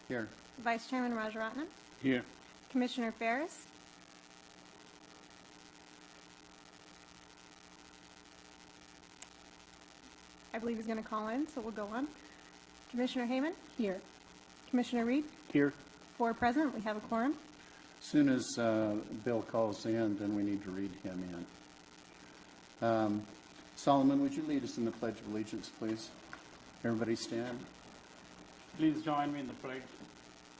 Here. Vice Chairman Rajaratnam, Here. Commissioner Ferris, I believe he's going to call in, so we'll go on. Commissioner Hayman? Here. Commissioner Reed? Here. 4 present. We have a quorum. As soon as Bill calls in, then we need to read him in. Solomon, would you lead us in the Pledge of Allegiance, please? Everybody stand. Please join me in the pledge.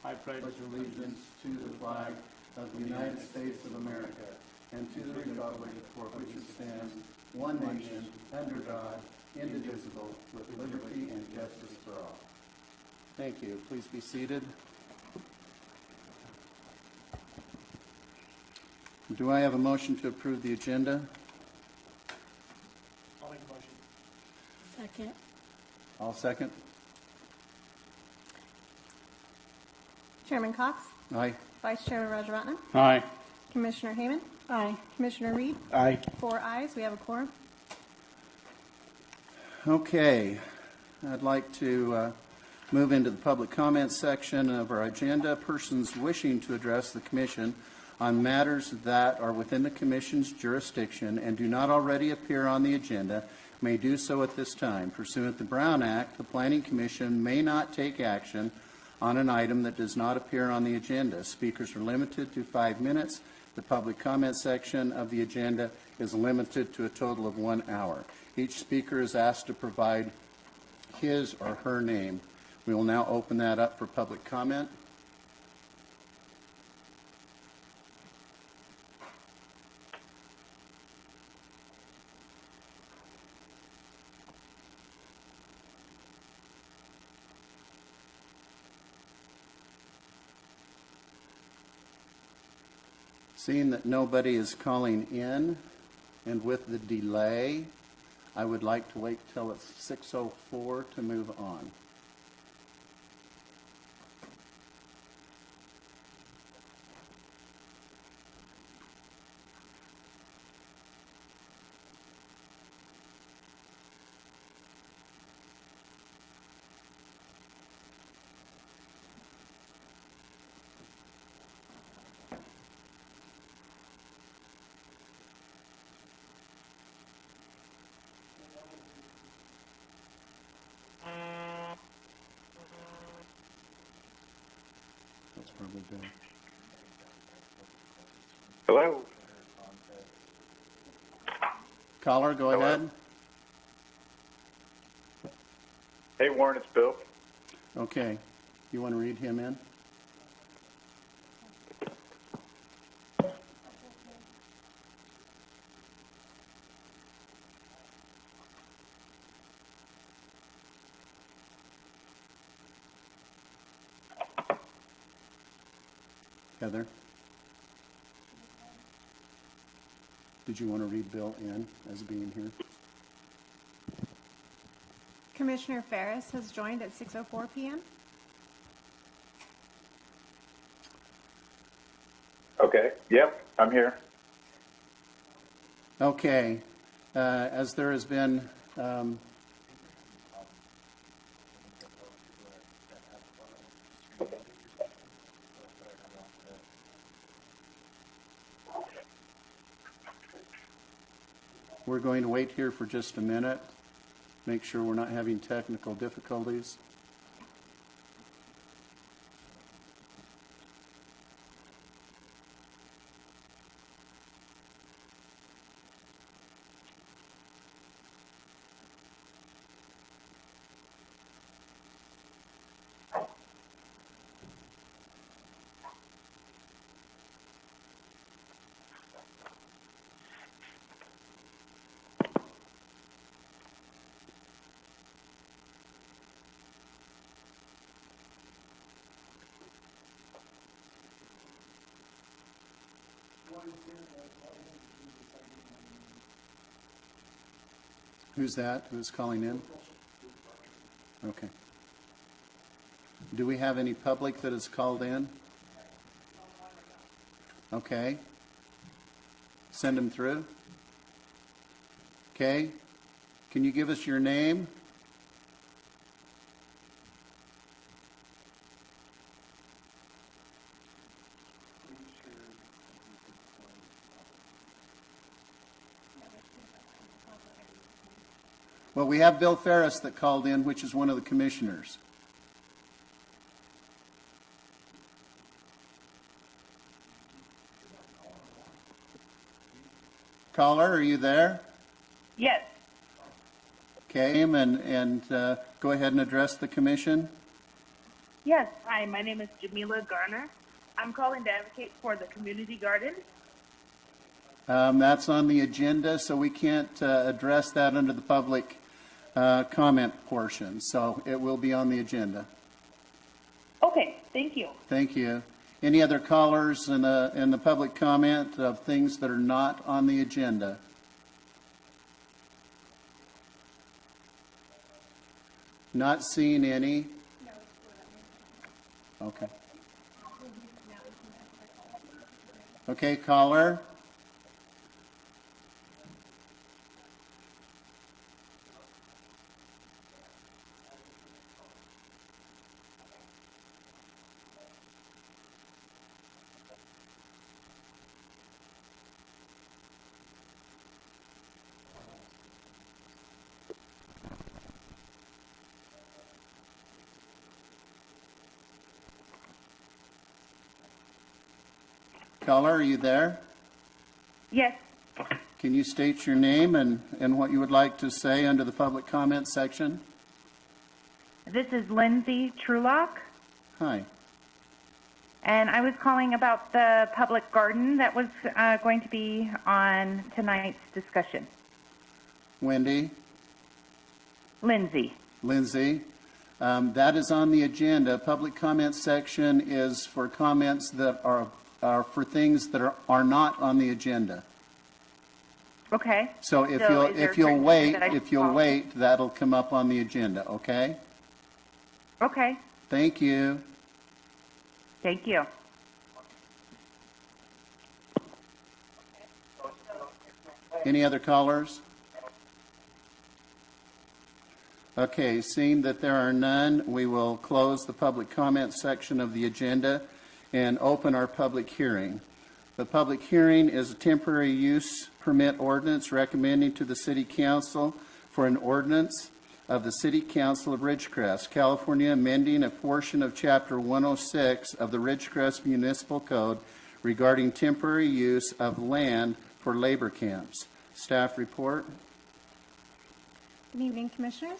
I pledge Allegiance to the flag of the United States of America and to the republic for which it stands, one nation, under God, indivisible, with liberty and justice for all. Thank you. Please be seated. Do I have a motion to approve the agenda? I'll make a motion. Second. I'll second. Chairman Cox? Aye. Vice Chairman Rajaratnam, Aye. Commissioner Hayman? Aye. Commissioner Reed? Aye. 4 ayes. We have a quorum. Okay. I'd like to move into the public comment section of our agenda. Persons wishing to address the Commission on matters that are within the Commission's jurisdiction and do not already appear on the agenda may do so at this time. Pursuant to the Brown Act, the Planning Commission may not take action on an item that does not appear on the agenda. Speakers are limited to 5 minutes. The public comment section of the agenda is limited to a total of 1 hour. Each speaker is asked to provide his or her name. We will now open that up for public comment. Seeing that nobody is calling in, and with the delay, I would like to wait till it's 6:04 to move on. That's probably good. Hello. Caller, go Hello. ahead. Hey, Warren, it's Bill. Okay. You want to read him in? Heather? Did you want to read Bill in as being here? Commissioner Ferris has joined at 6:04 p.m. Okay. Yep, I'm here. Okay. As there has been we're going to wait here for just a minute, make sure we're not having technical difficulties. Who's that? Who's calling in? Okay. Do we have any public that has called in? Okay. Send them through. Okay. Can you give us your name? Well, we have Bill Ferris that called in, which is one of the commissioners. Caller, are you there? Yes. Okay, and go ahead and address the commission. Yes. Hi, my name is Jamila Garner. I'm calling to advocate for the community garden. That's on the agenda, so we can't address that under the public comment portion. So it will be on the agenda. Okay, thank you. Thank you. Any other callers in the public comment of things that are not on the agenda? Not seeing any. Okay. Okay, caller. Caller, are you there? Yes. Can you state your name and what you would like to say under the public comment section? This is Lindsay Trulock, Hi. and I was calling about the public garden that was going to be on tonight's discussion. Wendy? Lindsay. Lindsay? That is on the agenda. Public comment section is for comments that are for things that are not on the agenda. Okay. So if you'll wait, that'll come up on the agenda, okay? Okay. Thank you. Thank you. Any other callers? Okay, seeing that there are none, we will close the public comment section of the agenda and open our public hearing. The public hearing is a temporary use permit ordinance recommending to the City Council for an ordinance of the City Council of Ridgecrest, California, amending a portion of Chapter 106 of the Ridgecrest Municipal Code regarding temporary use of land for labor camps. Staff report. Good evening, Commissioners.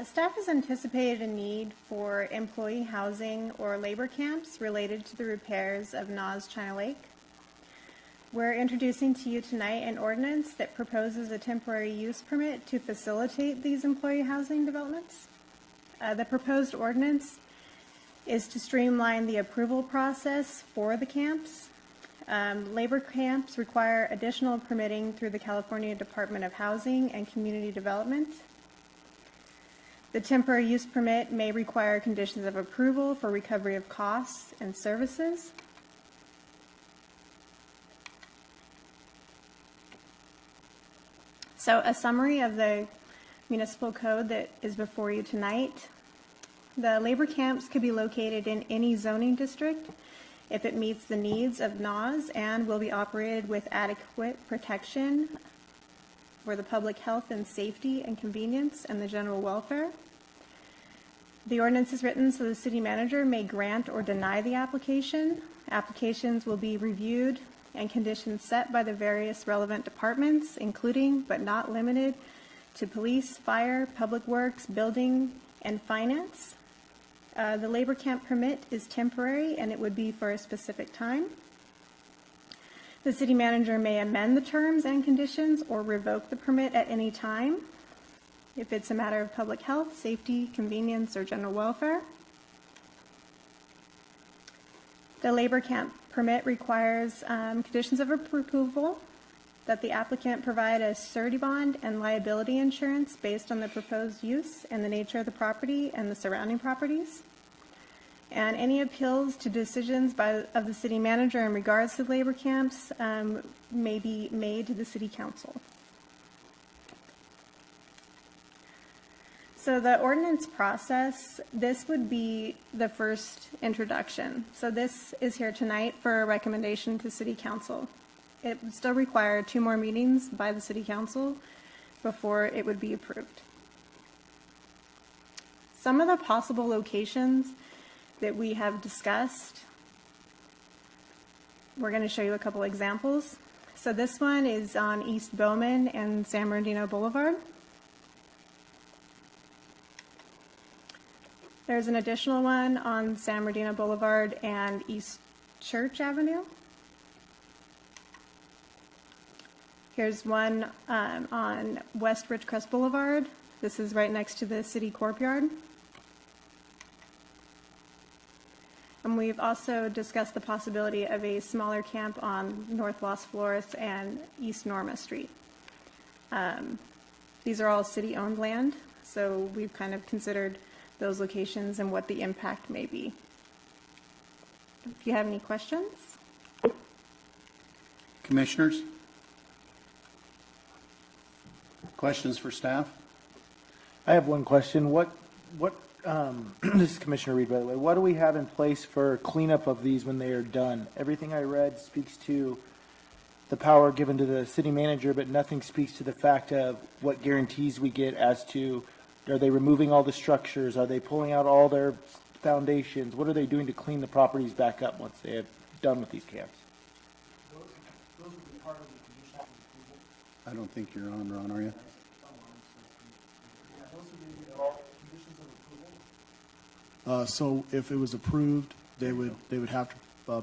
Staff has anticipated a need for employee housing or labor camps related to the repairs of NAS China Lake. We're introducing to you tonight an ordinance that proposes a temporary use permit to facilitate these employee housing developments. The proposed ordinance is to streamline the approval process for the camps. Labor camps require additional permitting through the California Department of Housing and Community Development. The temporary use permit may require conditions of approval for recovery of costs and services. So a summary of the municipal code that is before you tonight. The labor camps could be located in any zoning district if it meets the needs of NAS and will be operated with adequate protection for the public health and safety and convenience and the general welfare. The ordinance is written so the city manager may grant or deny the application. Applications will be reviewed and conditions set by the various relevant departments, including but not limited to police, fire, public works, building, and finance. The labor camp permit is temporary and it would be for a specific time. The city manager may amend the terms and conditions or revoke the permit at any time if it's a matter of public health, safety, convenience, or general welfare. The labor camp permit requires conditions of approval, that the applicant provide a surety bond and liability insurance based on the proposed use and the nature of the property and the surrounding properties. And any appeals to decisions of the city manager in regards to labor camps may be made to the city council. So the ordinance process, this would be the first introduction. So this is here tonight for a recommendation to city council. It would still require 2 more meetings by the city council before it would be approved. Some of the possible locations that we have discussed, we're going to show you a couple examples. So this one is on East Bowman and San Bernardino Boulevard. There's an additional one on San Bernardino Boulevard and East Church Avenue. Here's one on West Ridgecrest Boulevard. This is right next to the city courtyard. And we've also discussed the possibility of a smaller camp on North Los Flores and East Norma Street. These are all city-owned land, so we've kind of considered those locations and what the impact may be. If you have any questions? Commissioners? Questions for staff? I have one question. This is Commissioner Reed, by the way. What do we have in place for cleanup of these when they are done? Everything I read speaks to the power given to the city manager, but nothing speaks to the fact of what guarantees we get as to, are they removing all the structures? Are they pulling out all their foundations? What are they doing to clean the properties back up once they have done with these camps? Those would be part of the conditions of approval. I don't think you're on, Ron, are you? Yeah, those would be conditions of approval. So if it was approved, they would have to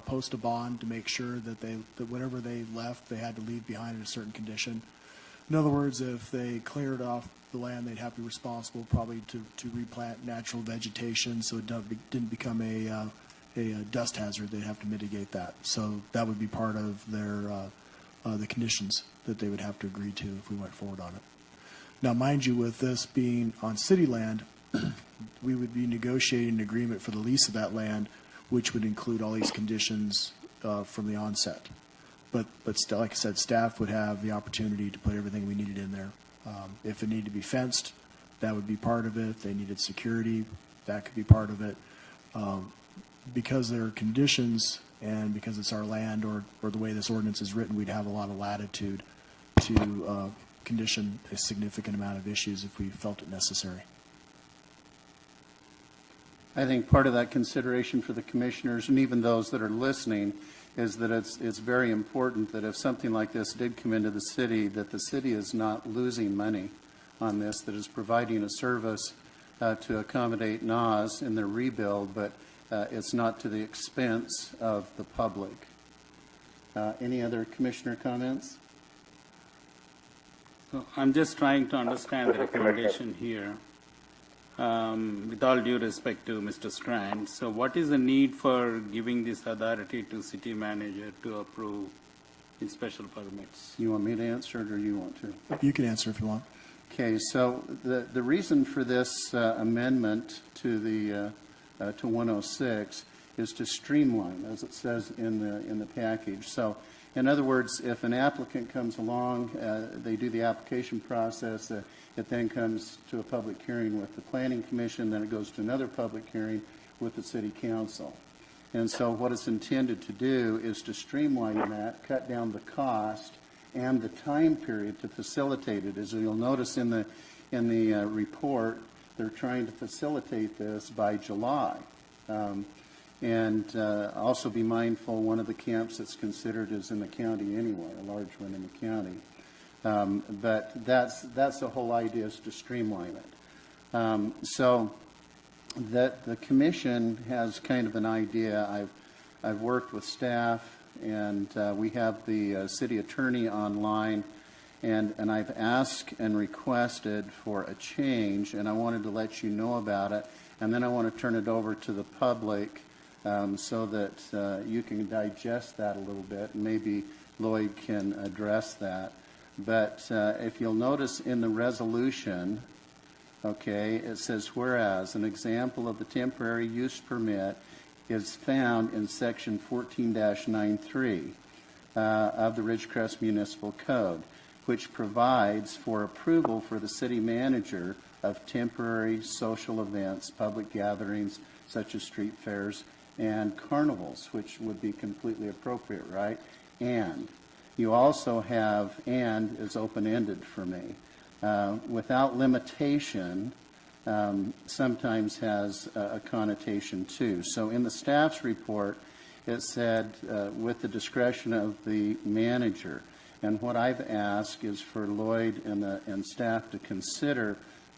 post a bond to make sure that that whatever they left, they had to leave behind in a certain condition. In other words, if they cleared off the land, they'd have to be responsible probably to replant natural vegetation so it didn't become a dust hazard. They'd have to mitigate that. So that would be part of their the conditions that they would have to agree to if we went forward on it. Now, mind you, with this being on city land, we would be negotiating an agreement for the lease of that land, which would include all these conditions from the onset. But still, like I said, staff would have the opportunity to put everything we needed in there. If it needed to be fenced, that would be part of it. If they needed security, that could be part of it. Because there are conditions and because it's our land or the way this ordinance is written, we'd have a lot of latitude to condition a significant amount of issues if we felt it necessary. I think part of that consideration for the commissioners and even those that are listening is that it's very important that if something like this did come into the city, that the city is not losing money on this, that is providing a service to accommodate NAS in their rebuild, but it's not to the expense of the public. Any other commissioner comments? So I'm just trying to understand the recommendation here. With all due respect to Mr. Strand, so what is the need for giving this authority to city manager to approve in special permits? You want me to answer it or you want to? You can answer if you want. Okay, so the reason for this amendment to the to 106 is to streamline, as it says in the package. So, in other words, if an applicant comes along, they do the application process. It then comes to a public hearing with the Planning Commission. Then it goes to another public hearing with the City Council. And so, what it's intended to do is to streamline that, cut down the cost and the time period to facilitate it. As you'll notice in the report, they're trying to facilitate this by July. Also be mindful, one of the camps that's considered is in the county anyway, a large one in the county. But that's the whole idea, is to streamline it. So that the commission has kind of an idea. I've worked with staff, and we have the city attorney online, and I've asked and requested for a change, and I wanted to let you know about it, and then I want to turn it over to the public so that you can digest that a little bit, and maybe Lloyd can address that. But if you'll notice in the resolution, okay, it says, whereas an example of the temporary use permit is found in section 14-93 of the Ridgecrest Municipal Code, which provides for approval for the city manager of temporary social events, public gatherings such as street fairs and carnivals, which would be completely appropriate, right? And you also have, and is open-ended for me. without limitation sometimes has a connotation too. So in the staff's report, it said with the discretion of the manager. And what I've asked is for Lloyd and staff to consider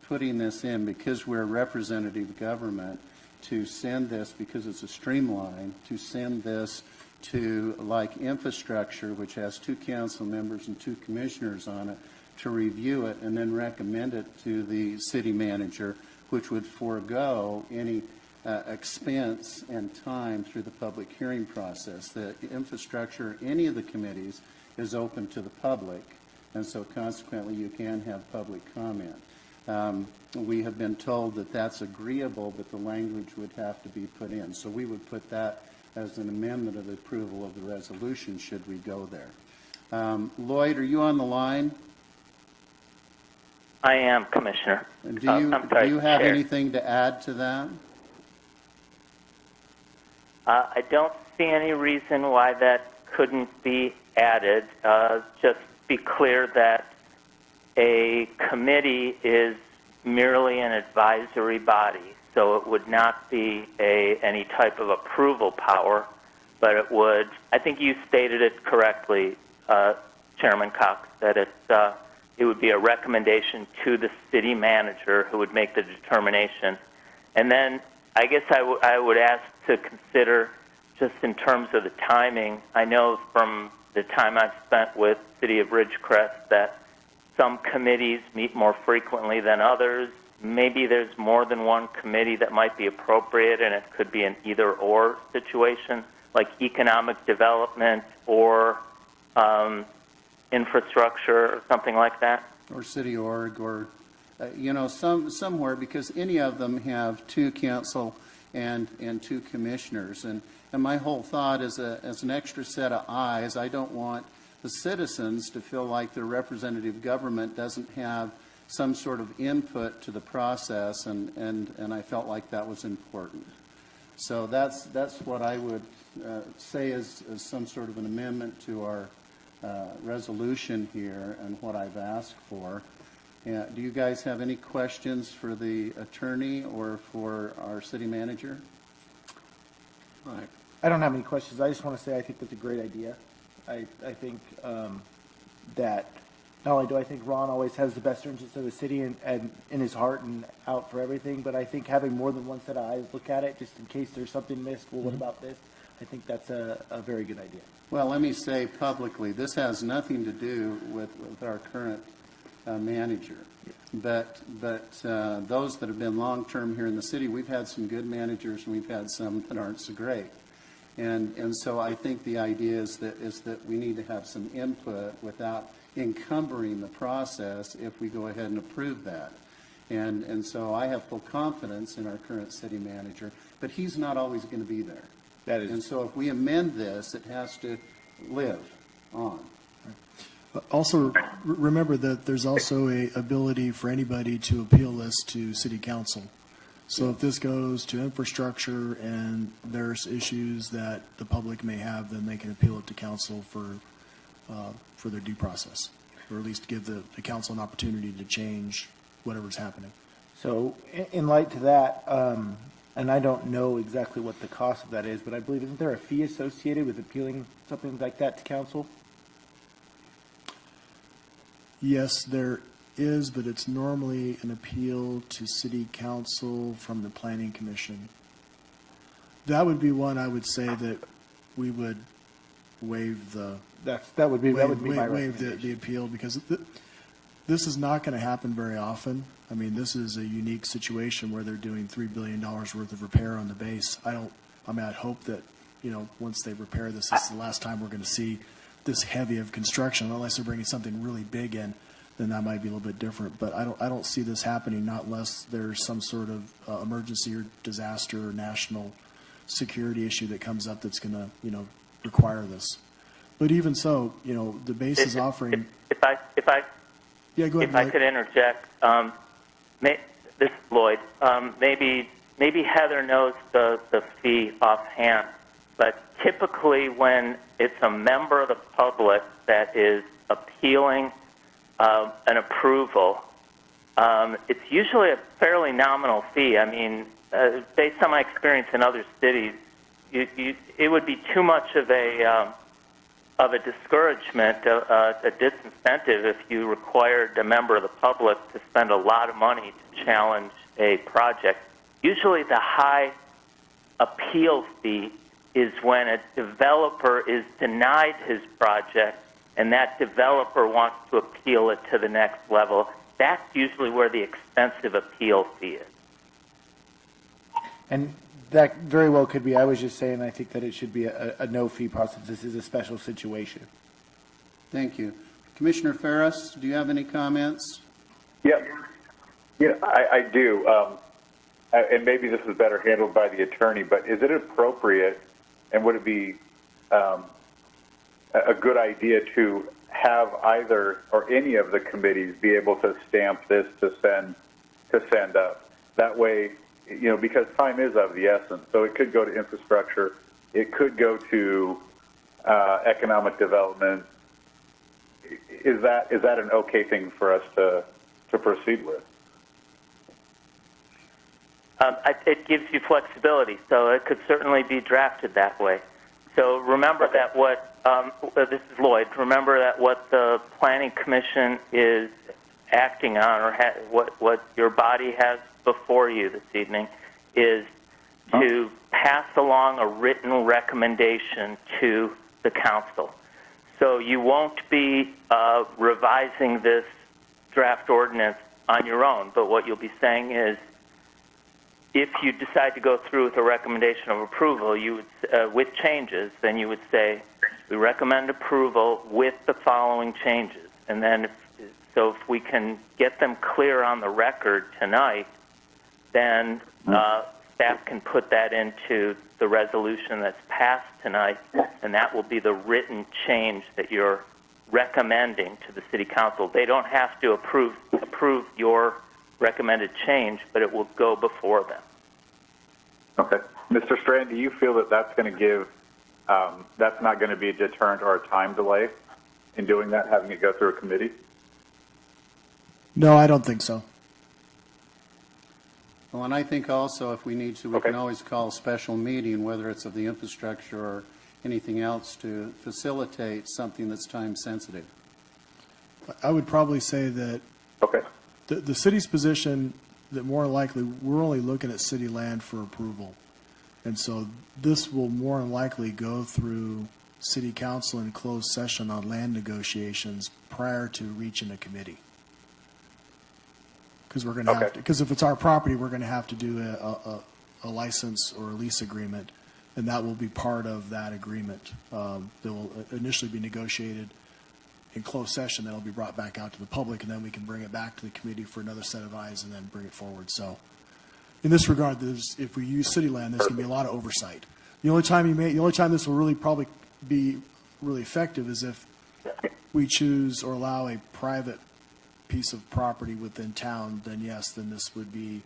putting this in, because we're a representative government, to send this, because it's a streamline, to send this to like infrastructure, which has 2 council members and 2 commissioners on it, to review it and then recommend it to the city manager, which would forego any expense and time through the public hearing process. The infrastructure, any of the committees, is open to the public, and so consequently you can have public comment. We have been told that that's agreeable, but the language would have to be put in. So we would put that as an amendment of the approval of the resolution should we go there. Lloyd, are you on the line? I am, Commissioner. And I'm sorry, do you have Chair. anything to add to that? I don't see any reason why that couldn't be added. Just be clear that a committee is merely an advisory body, so it would not be any type of approval power, but it would, I think you stated it correctly, Chairman Cox, that it would be a recommendation to the city manager who would make the determination. And then I guess I would ask to consider, just in terms of the timing, I know from the time I've spent with City of Ridgecrest that some committees meet more frequently than others. Maybe there's more than one committee that might be appropriate, and it could be an either-or situation, like economic development or infrastructure or something like that. Or city org, or, somewhere, because any of them have 2 council and 2 commissioners. And my whole thought is as an extra set of eyes, I don't want the citizens to feel like their representative government doesn't have some sort of input to the process, and I felt like that was important. So that's what I would say is some sort of an amendment to our resolution here and what I've asked for. Do you guys have any questions for the attorney or for our city manager? All right. I don't have any questions. I just want to say I think that's a great idea. I think that not only do I think Ron always has the best interests of the city and in his heart and out for everything, but I think having more than one set of eyes look at it, just in case there's something missed, well, what about this? I think that's a very good idea. Well, let me say publicly, this has nothing to do with our current manager. But those that have been long-term here in the city, we've had some good managers and we've had some that aren't so great. And so I think the idea is that we need to have some input without encumbering the process if we go ahead and approve that. And so I have full confidence in our current city manager, but he's not always going to be there. That is. And so if we amend this, it has to live on. Also, remember that there's also a ability for anybody to appeal this to city council. So if this goes to infrastructure and there's issues that the public may have, then they can appeal it to council for their due process, or at least give the council an opportunity to change whatever's happening. So in light to that, and I don't know exactly what the cost of that is, but I believe, isn't there a fee associated with appealing something like that to council? Yes, there is, but it's normally an appeal to city council from the planning commission. That would be one I would say that we would waive the That would be my waive recommendation. the appeal, because this is not going to happen very often. I mean, this is a unique situation where they're doing $3 billion worth of repair on the base. I'd hope that, once they repair this is the last time we're going to see this heavy of construction, unless they're bringing something really big in, then that might be a little bit different. But I don't see this happening, not unless there's some sort of emergency or disaster or national security issue that comes up that's going to, require this. But even so, the base is offering. If I Yeah, go ahead. If I could interject, this is Lloyd. Maybe Heather knows the fee offhand, but typically when it's a member of the public that is appealing an approval, it's usually a fairly nominal fee. I mean, based on my experience in other cities, it would be too much of a discouragement, a disincentive if you required a member of the public to spend a lot of money to challenge a project. Usually the high appeal fee is when a developer is denied his project and that developer wants to appeal it to the next level. That's usually where the expensive appeal fee is. And that very well could be, I was just saying, I think that it should be a no-fee process. This is a special situation. Thank you. Commissioner Ferris, do you have any comments? Yeah, I do. And maybe this is better handled by the attorney, but is it appropriate and would it be a good idea to have either or any of the committees be able to stamp this to send up? That way, because time is of the essence. So it could go to infrastructure. It could go to economic development. Is that an okay thing for us to proceed with? It gives you flexibility, so it could certainly be drafted that way. So remember that this is Lloyd, remember that what the Planning Commission is acting on, or what your body has before you this evening, is to pass along a written recommendation to the council. So you won't be revising this draft ordinance on your own, but what you'll be saying is, if you decide to go through with a recommendation of approval, you would, with changes, then you would say, we recommend approval with the following changes. And then, so if we can get them clear on the record tonight, then staff can put that into the resolution that's passed tonight, and that will be the written change that you're recommending to the City Council. They don't have to approve your recommended change, but it will go before them. Okay. Mr. Strand, do you feel that that's going to give, that's not going to be a deterrent or a time delay in doing that, having it go through a committee? No, I don't think so. Well, and I think also if we need to, we can always call a special meeting, whether it's of the infrastructure or anything else, to facilitate something that's time sensitive. I would probably say that Okay. the city's position that more likely we're only looking at city land for approval. And so this will more than likely go through city council in closed session on land negotiations prior to reaching a committee. Because we're going to have to, because if it's our property, we're going to have to do a license or a lease agreement, and that will be part of that agreement. That will initially be negotiated in closed session, then it'll be brought back out to the public, and then we can bring it back to the committee for another set of eyes and then bring it forward. So in this regard, if we use city land, there's going to be a lot of oversight. The only time this will really probably be really effective is if we choose or allow a private piece of property within town, then yes, then this would be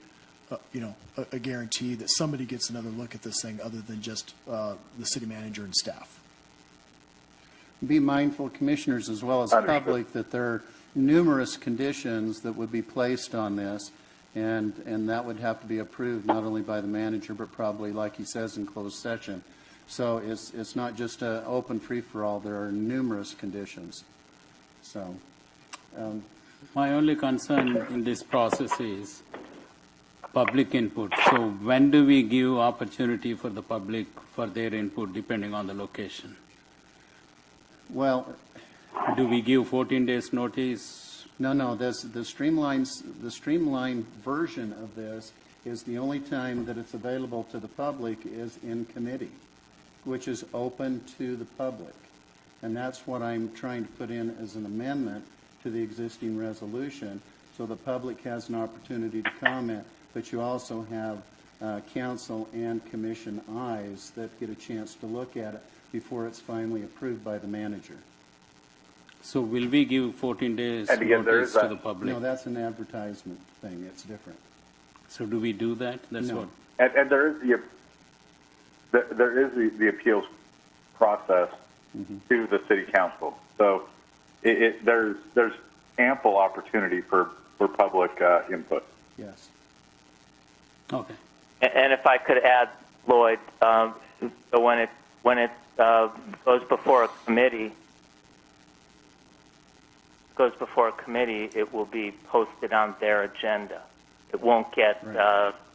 a guarantee that somebody gets another look at this thing other than just the city manager and staff. Be mindful, commissioners as well as public, that there are numerous conditions that would be placed on this, and that would have to be approved not only by the manager, but probably, like he says, in closed session. So it's not just an open free-for-all. There are numerous conditions. So My only concern in this process is public input. So when do we give opportunity for the public for their input depending on the location? well, Do we give 14 days notice? no, the streamlined version of this is the only time that it's available to the public is in committee, which is open to the public. And that's what I'm trying to put in as an amendment to the existing resolution, so the public has an opportunity to comment, but you also have council and commission eyes that get a chance to look at it before it's finally approved by the manager. So will we give 14 days And again, there notice is to that- the public? No, that's an advertisement thing. It's different. So do we do that? That's No. what. And there is the appeals process to the city council. So there's ample opportunity for for public input. Yes. Okay. And if I could add, Lloyd, so when it goes before a committee, it will be posted on their agenda. It won't get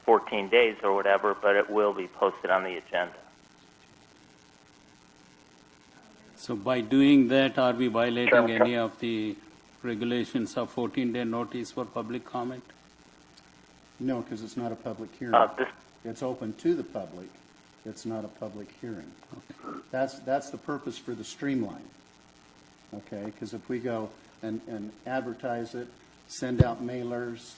14 days or whatever, but it will be posted on the agenda. So by doing that, are we violating Chairman. any of the regulations of 14-day notice for public comment? No, because it's not a public hearing. This It's open to the public. It's not a public hearing. That's the purpose for the streamline. Okay, because if we go and advertise it, send out mailers,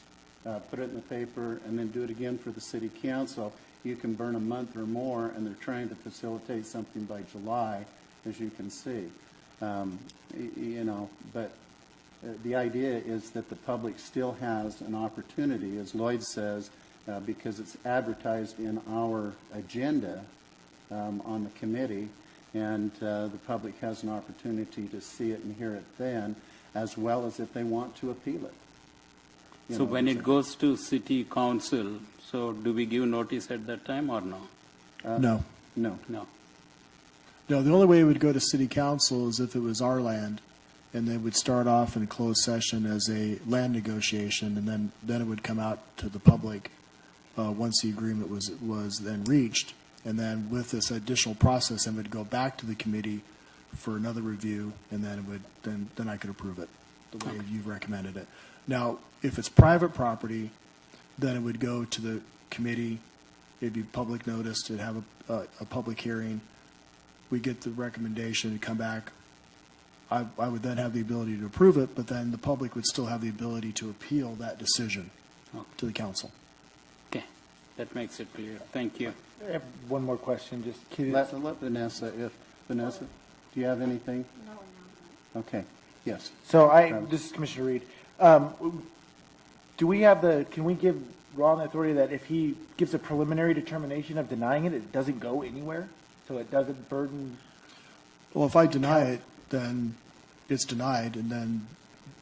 put it in the paper, and then do it again for the city council, you can burn a month or more, and they're trying to facilitate something by July, as you can see. But the idea is that the public still has an opportunity, as Lloyd says, because it's advertised in our agenda on the committee, and the public has an opportunity to see it and hear it then, as well as if they want to appeal it. So when it goes to city council, so do we give notice at that time or no? No. No. No. No, the only way it would go to city council is if it was our land, and they would start off in closed session as a land negotiation, and then it would come out to the public once the agreement was then reached. And then with this additional process, it would go back to the committee for another review, and then it would then I could approve it the way you've recommended it. Now, if it's private property, then it would go to the committee. It'd be public notice to have a public hearing. We get the recommendation to come back. I would then have the ability to approve it, but then the public would still have the ability to appeal that decision to the council. Okay, that makes it clear. Thank you. I have one more question, just curious. Let Vanessa, Vanessa, do you have anything? No. Okay, yes. So this is Commissioner Reed. Can we give Ron the authority that if he gives a preliminary determination of denying it, it doesn't go anywhere? So it doesn't burden? Well, if I deny it, then it's denied, and then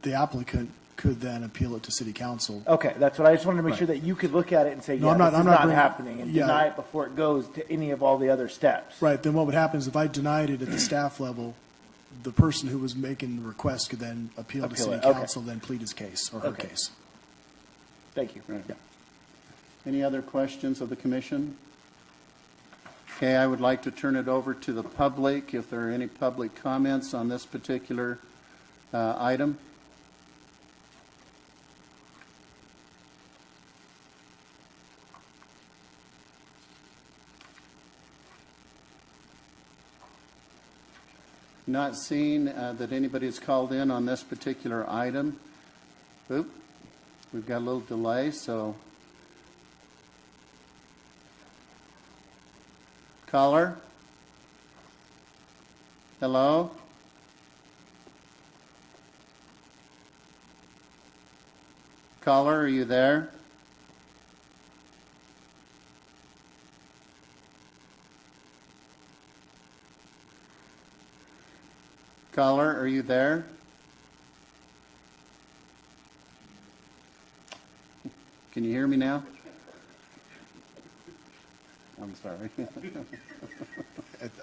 the applicant could then appeal it to city council. Okay, that's what I just wanted to make sure that you could look at it and say, No, yeah, I'm not- this is I'm not not bringing- happening, and yeah. deny it before it goes to any of all the other steps. Right, then what would happen is if I denied it at the staff level, the person who was making the request could then appeal to Appeal city it, okay. council, then plead his case or her Okay. case. Thank you. Right. Any other questions of the commission? Okay, I would like to turn it over to the public, if there are any public comments on this particular item. Not seeing that anybody's called in on this particular item. Oop, we've got a little delay, so. Caller? Hello? Caller, are you there? Caller, are you there? Can you hear me now? I'm sorry.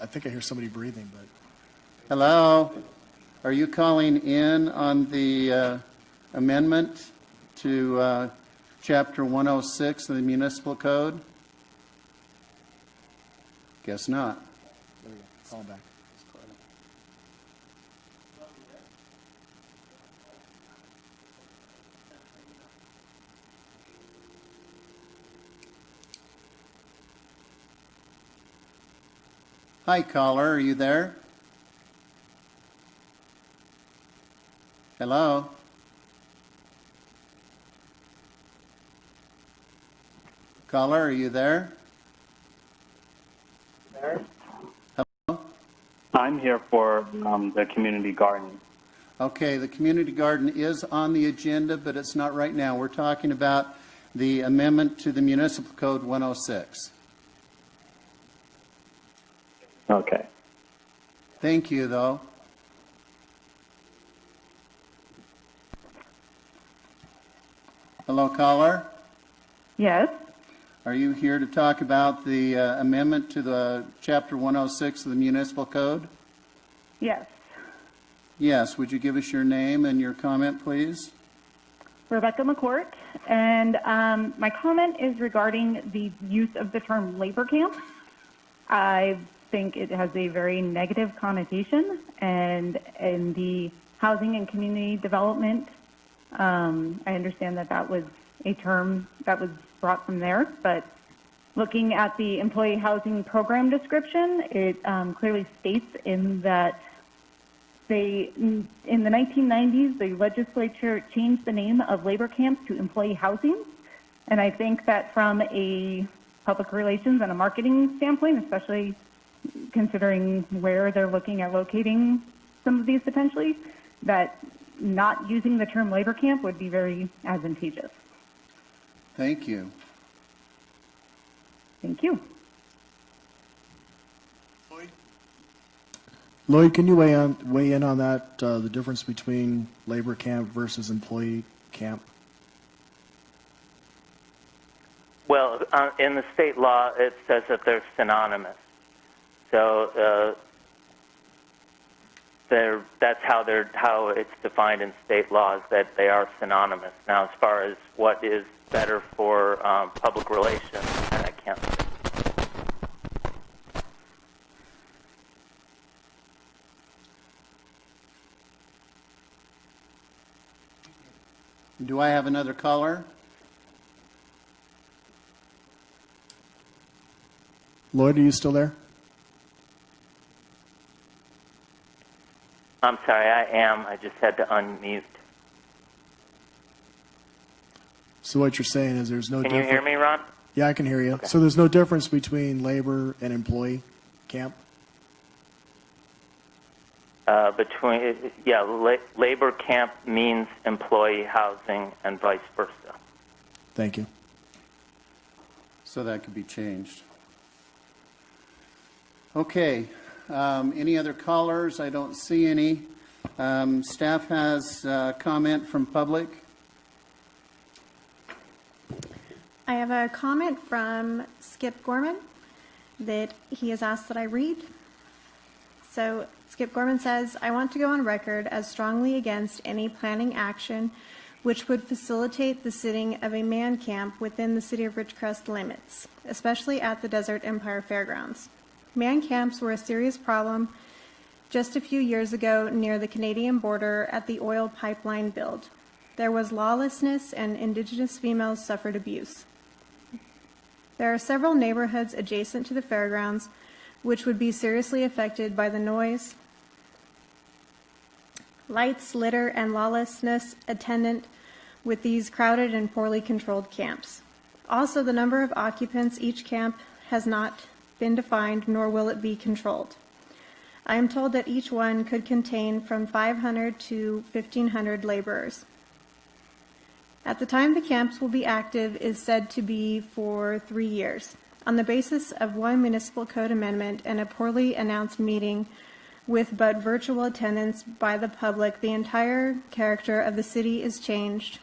I think I hear somebody breathing, but Hello? Are you calling in on the amendment to Chapter 106 of the Municipal Code? Guess not. there we go. Call him back. Hi, caller. Are you there? Hello? Caller, are you there? I'm here for the community garden. Okay, the community garden is on the agenda, but it's not right now. We're talking about the amendment to the Municipal Code 106. Okay. Thank you, though. Hello, caller. Yes. Are you here to talk about the amendment to the Chapter 106 of the Municipal Code? Yes. Yes. Would you give us your name and your comment, please? Rebecca McCourt. And my comment is regarding the use of the term labor camp. I think it has a very negative connotation, and in the housing and community development, I understand that that was a term that was brought from there, but looking at the employee housing program description, it clearly states in that in the 1990s, the legislature changed the name of labor camps to employee housing. And I think that from a public relations and a marketing standpoint, especially considering where they're looking at locating some of these potentially, that not using the term labor camp would be very advantageous. Thank you. Thank you. Lloyd, can you weigh in on that, the difference between labor camp versus employee camp? Well, in the state law, it says that they're synonymous. So that's how it's defined in state laws, that they are synonymous. Now, as far as what is better for public relations, I can't say. Do I have another caller? Lloyd, are you still there? I'm sorry, I am. I just had to unmute. So what you're saying is there's no Can you hear me, Ron? Yeah, I can hear you. So there's no difference between labor and employee camp? Labor camp means employee housing and vice versa. Thank you. So that could be changed. Okay. Any other callers? I don't see any. Staff has comment from public. I have a comment from Skip Gorman that he has asked that I read. So Skip Gorman says, I want to go on record as strongly against any planning action which would facilitate the sitting of a man camp within the City of Ridgecrest limits, especially at the Desert Empire Fairgrounds. Man camps were a serious problem just a few years ago near the Canadian border at the oil pipeline build. There was lawlessness and Indigenous females suffered abuse. There are several neighborhoods adjacent to the fairgrounds which would be seriously affected by the noise, lights, litter, and lawlessness attendant with these crowded and poorly controlled camps. Also, the number of occupants each camp has not been defined, nor will it be controlled. I am told that each one could contain from 500 to 1,500 laborers. At the time the camps will be active is said to be for 3 years. On the basis of one municipal code amendment and a poorly announced meeting with but virtual attendance by the public, the entire character of the city is changed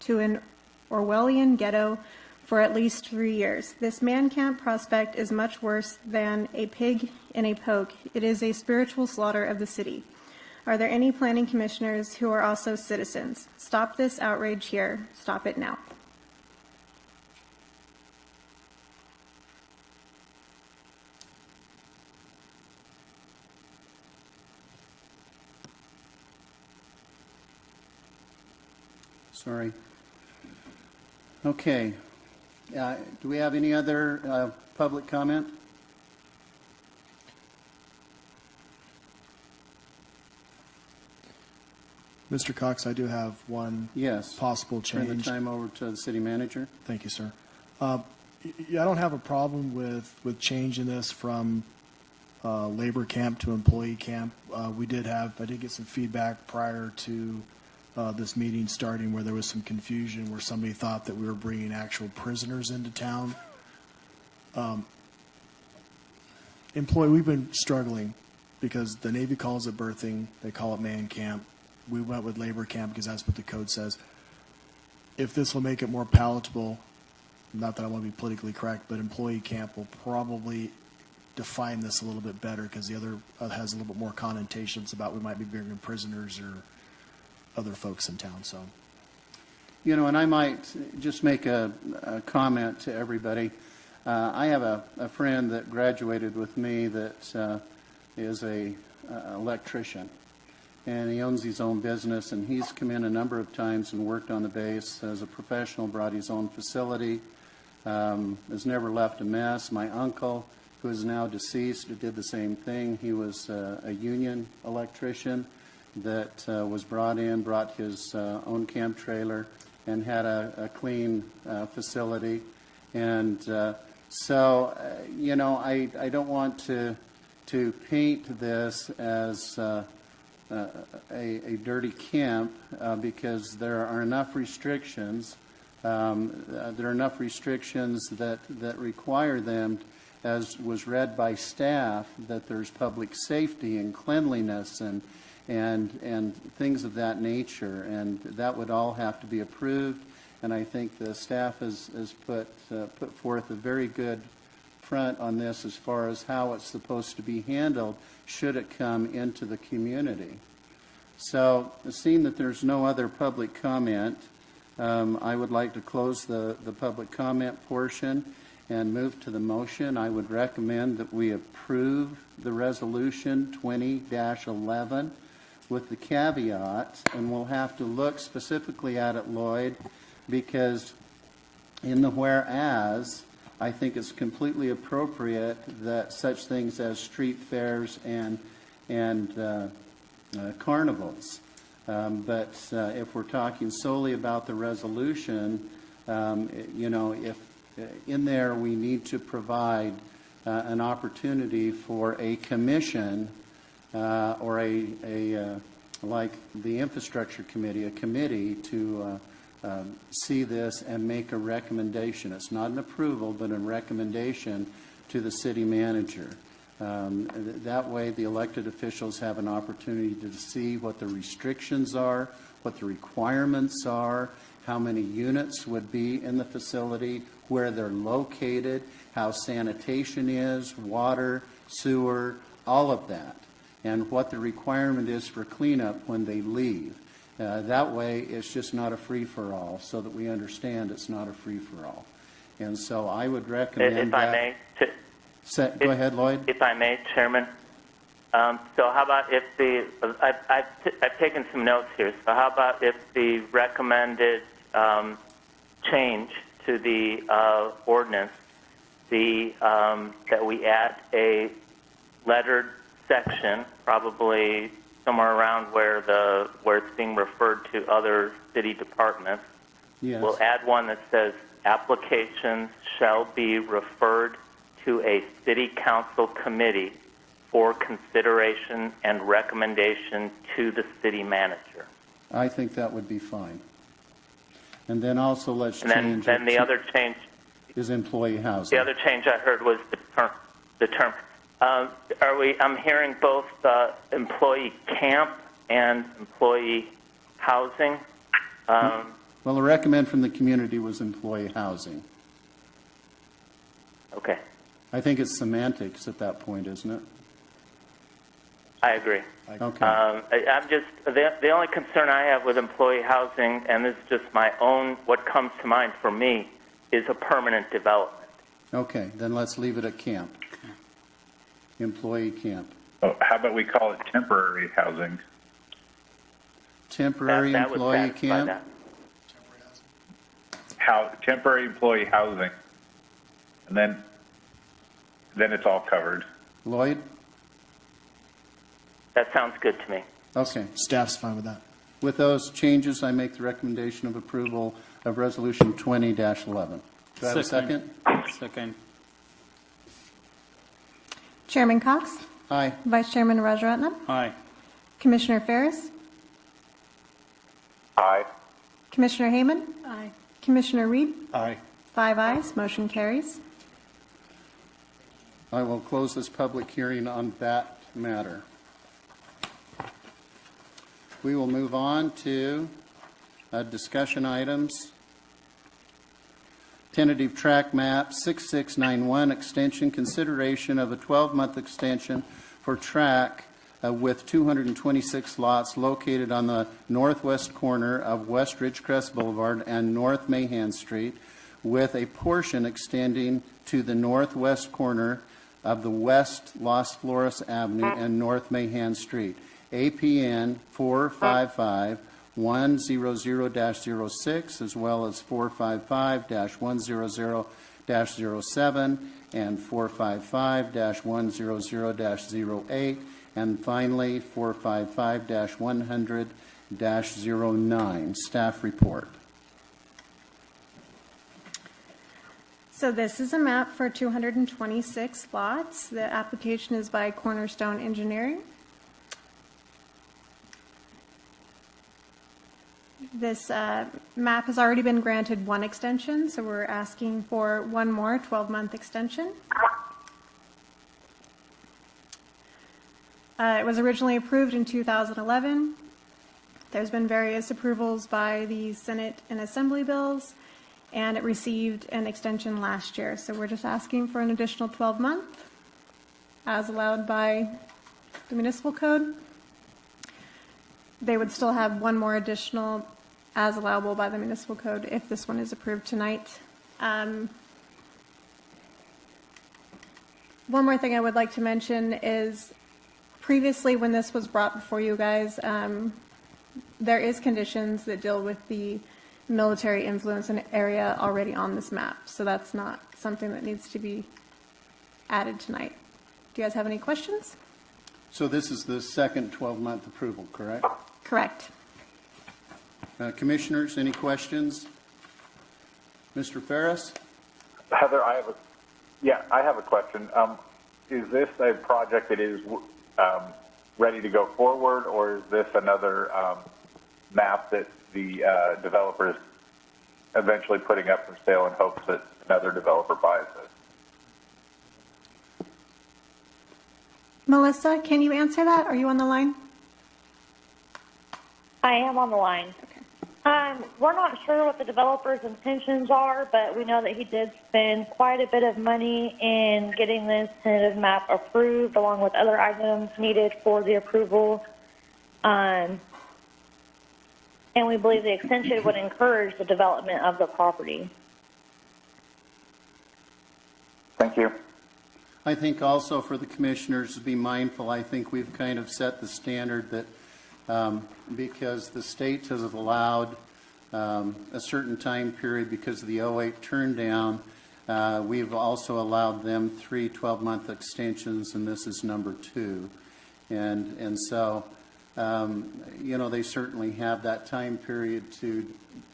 to an Orwellian ghetto for at least 3 years. This man camp prospect is much worse than a pig in a poke. It is a spiritual slaughter of the city. Are there any planning commissioners who are also citizens? Stop this outrage here. Stop it now. Sorry. Okay. Do we have any other public comment? Mr. Cox, I do have one Yes. possible Turn the change. time over to the city manager. Thank you, sir. I don't have a problem with changing this from labor camp to employee camp. I did get some feedback prior to this meeting starting where there was some confusion where somebody thought that we were bringing actual prisoners into town. We've been struggling because the Navy calls it berthing, they call it man camp. We went with labor camp because that's what the code says. if this will make it more palatable, not that I want to be politically correct, but employee camp will probably define this a little bit better because the other has a little bit more connotations about we might be bringing prisoners or other folks in town. So, You know, and I might just make a comment to everybody. I have a friend that graduated with me that is a electrician, and he owns his own business, and he's come in a number of times and worked on the base as a professional, brought his own facility, has never left a mess. My uncle, who is now deceased, did the same thing. He was a union electrician that was brought his own camp trailer and had a clean facility. And you know, I don't want to paint this as a dirty camp because there are enough restrictions. There are enough restrictions that require them, as was read by staff, that there's public safety and cleanliness and things of that nature, and that would all have to be approved. And I think the staff has put forth a very good front on this as far as how it's supposed to be handled should it come into the community. So, seeing that there's no other public comment, I would like to close the public comment portion and move to the motion. I would recommend that we approve the resolution 20-11 with the caveat, and we'll have to look specifically at it, Lloyd, because in the whereas, I think it's completely appropriate that such things as street fairs and carnivals. But if we're talking solely about the resolution, you know, if in there we need to provide an opportunity for a commission or like the infrastructure committee, a committee to see this and make a recommendation. It's not an approval, but a recommendation to the city manager. That way the elected officials have an opportunity to see what the restrictions are, what the requirements are, how many units would be in the facility, where they're located, how sanitation is, water, sewer, all of that, and what the requirement is for cleanup when they leave. That way, it's just not a free-for-all, so that we understand it's not a free-for-all. And so I would recommend if I may, go ahead, Lloyd. If I may, Chairman. So how about if I've taken some notes here. So how about if the recommended change to the ordinance, that we add a lettered section, probably somewhere around where it's being referred to other city departments. Yes. We'll add one that says applications shall be referred to a city council committee for consideration and recommendation to the city manager. I think that would be fine. And then also let's And change then the it other change, is employee housing. the other change I heard was the term. I'm hearing both employee camp and employee housing. Well, the recommend from the community was employee housing. Okay, I think it's semantics at that point, isn't it? I agree. Okay. I'm just the only concern I have with employee housing, and this is just my own. What comes to mind for me is a permanent development. Okay, then let's leave it at camp. Employee camp. Oh, how about we call it temporary housing? Temporary That would employee satisfy camp? that. Temporary employee housing, and then it's all covered. Lloyd? That sounds good to me. Okay. staff's fine with that. With those changes, I make the recommendation of approval of Resolution 20-11. Do I have a second? Second. Chairman Cox, Aye. Vice Chairman Rajaratnam, Aye. Commissioner Ferris, Aye. Commissioner Hayman. Aye. Commissioner Reed. Aye. 5 ayes, motion carries. I will close this public hearing on that matter. We will move on to discussion items. Tentative tract map 6691 extension, consideration of a 12-month extension for tract with 226 lots located on the northwest corner of West Ridgecrest Boulevard and North Mahan Street, with a portion extending to the northwest corner of the West Las Flores Avenue and North Mahan Street. APN 455-100-06, as well as 455-100-07, and 455-100-08, and finally 455-100-09. Staff report. So this is a map for 226 lots. The application is by Cornerstone Engineering. This map has already been granted one extension, so we're asking for one more 12-month extension. It was originally approved in 2011. There's been various approvals by the Senate and Assembly bills, and it received an extension last year. So we're just asking for an additional 12-month, as allowed by the municipal code. They would still have one more additional as allowable by the municipal code if this one is approved tonight. One more thing I would like to mention is previously when this was brought before you guys, there is conditions that deal with the military influence in an area already on this map. So that's not something that needs to be added tonight. Do you guys have any questions? So this is the second 12-month approval, correct? Correct. Commissioners, any questions? Mr. Ferris? Heather, I have a question. Is this a project that is ready to go forward, or is this another map that the developer is eventually putting up for sale in hopes that another developer buys it? Melissa, can you answer that? Are you on the line? I am on the line. Okay. We're not sure what the developer's intentions are, but we know that he did spend quite a bit of money in getting this tentative map approved, along with other items needed for the approval. And we believe the extension would encourage the development of the property. Thank you. I think also for the commissioners to be mindful, I think we've kind of set the standard that because the state has allowed a certain time period because of the 08 turn down, we've also allowed them 3 12-month extensions, and this is number 2. And so, you know, they certainly have that time period to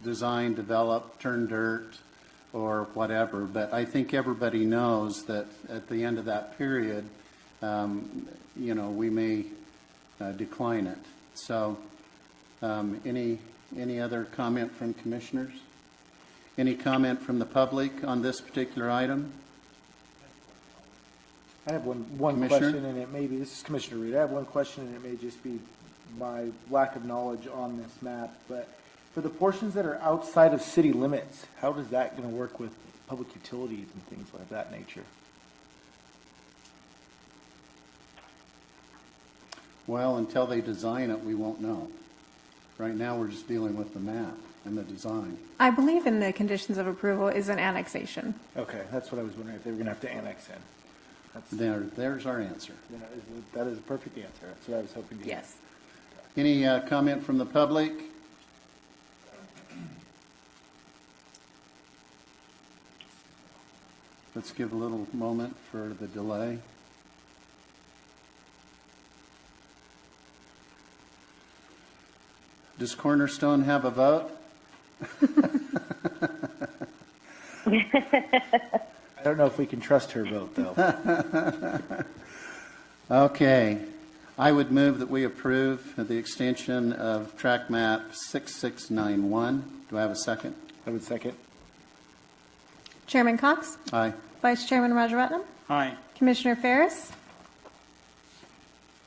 design, develop, turn dirt, or whatever. But I think everybody knows that at the end of that period, you know, we may decline it. So any other comment from commissioners? Any comment from the public on this particular item? I have one question, and it may be, this is Commissioner Reed. I have one question, and it may just be my lack of knowledge on this map. But for the portions that are outside of city limits, how does that going to work with public utilities and things like that nature? Well, until they design it, we won't know. Right now, we're just dealing with the map and the design. I believe in the conditions of approval is an annexation. Okay, that's what I was wondering, if they were going to have to annex in. There's our answer. That is a perfect answer. That's what I was hoping to hear. Yes. Any comment from the public? Let's give a little moment for the delay. Does Cornerstone have a vote? I don't know if we can trust her vote, though. Okay. I would move that we approve the extension of tract map 6691. Do I have a second? I would second. Chairman Cox? Aye. Vice Chairman Rajaratnam? Aye. Commissioner Ferris?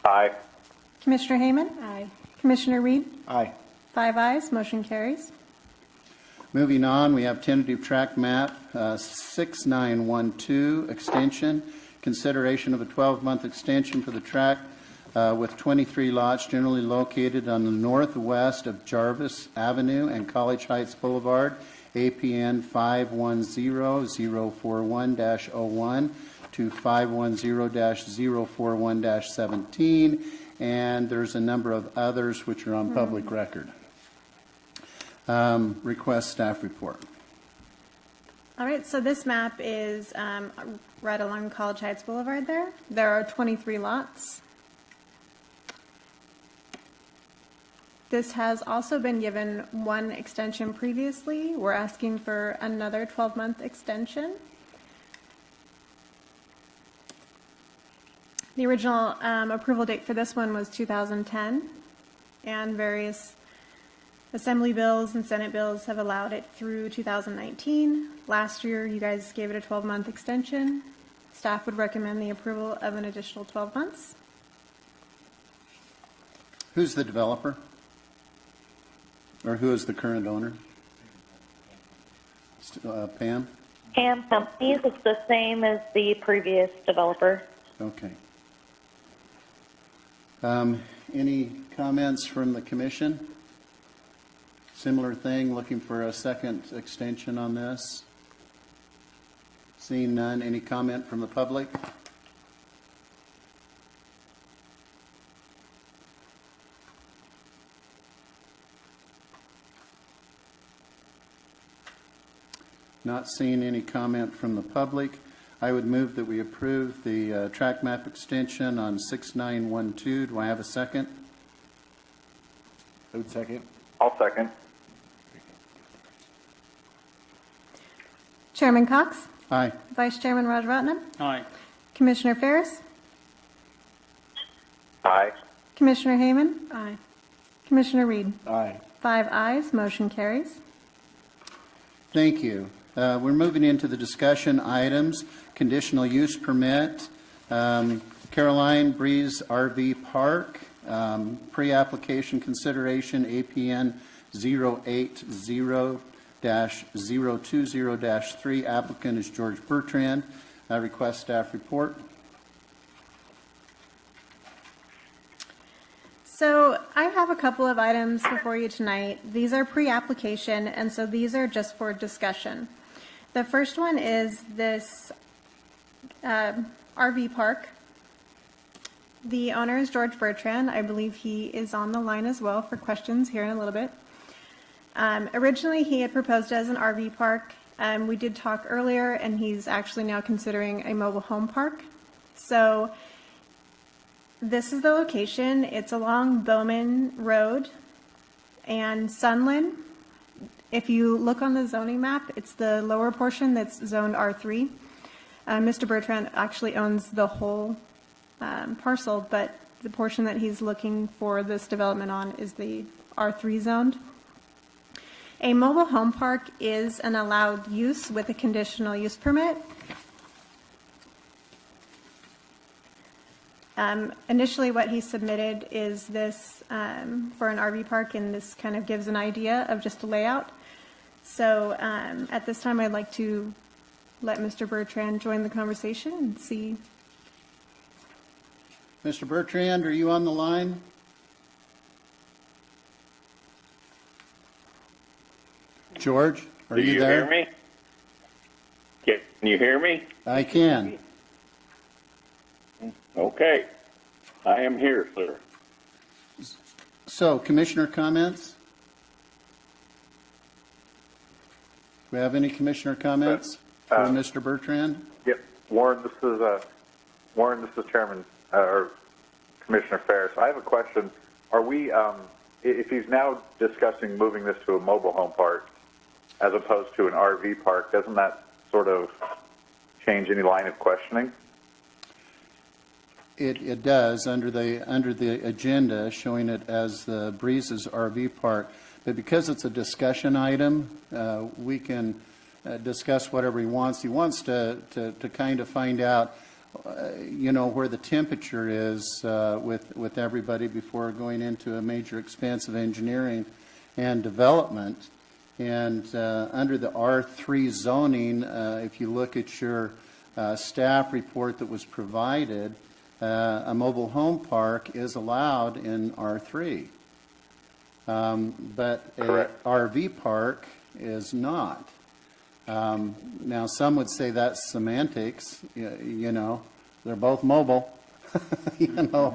Aye. Commissioner Hayman? Aye. Commissioner Reed? Aye. 5 ayes, motion carries. Moving on, we have tentative tract map 6912 extension. Consideration of a 12-month extension for the tract with 23 lots generally located on the northwest of Jarvis Avenue and College Heights Boulevard, APN 510-041-01 to 510-041-17, and there's a number of others which are on public record. Request staff report. All right, so this map is right along College Heights Boulevard there. There are 23 lots. This has also been given one extension previously. We're asking for another 12-month extension. The original approval date for this one was 2010, and various Assembly bills and Senate bills have allowed it through 2019. Last year, you guys gave it a 12-month extension. Staff would recommend the approval of an additional 12 months. Who's the developer? Or who is the current owner? Pam? Pam Companies, it's the same as the previous developer. Okay. Any comments from the commission? Similar thing, looking for a second extension on this. Seeing none, any comment from the public? Not seeing any comment from the public. I would move that we approve the tract map extension on 6912. Do I have a second? I would second. I'll second. Chairman Cox, Aye. Vice Chairman Rajaratnam, Aye. Commissioner Ferris, Aye. Commissioner Hayman. Aye. Commissioner Reed. Aye. 5 ayes, motion carries. Thank you. We're moving into the discussion items. Conditional use permit, Caroline Breeze RV Park, pre-application consideration, APN 080-020-3. Applicant is George Bertrand. I request staff report. So I have a couple of items before you tonight. These are pre-application, and so these are just for discussion. The first one is this RV park. The owner is George Bertrand. I believe he is on the line as well for questions here in a little bit. Originally, he had proposed as an RV park. We did talk earlier, and he's actually now considering a mobile home park. So this is the location. It's along Bowman Road and Sunland. If you look on the zoning map, it's the lower portion that's zoned R3. Mr. Bertrand actually owns the whole parcel, but the portion that he's looking for this development on is the R3 zoned. A mobile home park is an allowed use with a conditional use permit. Initially, what he submitted is this for an RV park, and this kind of gives an idea of just a layout. So at this time, I'd like to let Mr. Bertrand join the conversation and see. Mr. Bertrand, are you on the line? George, are you there? Do you hear me? Can you hear me? I can. Okay. I am here, sir. So, commissioner comments? Do we have any commissioner comments for Mr. Bertrand? Yep. Warren, this is Chairman or Commissioner Ferris. I have a question. Are we, if he's now discussing moving this to a mobile home park as opposed to an RV park, doesn't that sort of change any line of questioning? It does under the agenda, showing it as the Breezes RV Park. But because it's a discussion item, we can discuss whatever he wants. He wants to kind of find out, where the temperature is with everybody before going into a major expanse of engineering and development. And under the R3 zoning, if you look at your staff report that was provided, a mobile home park is allowed in R3. But a Correct. RV park is not. Now, some would say that's semantics, you know, they're both mobile, you know,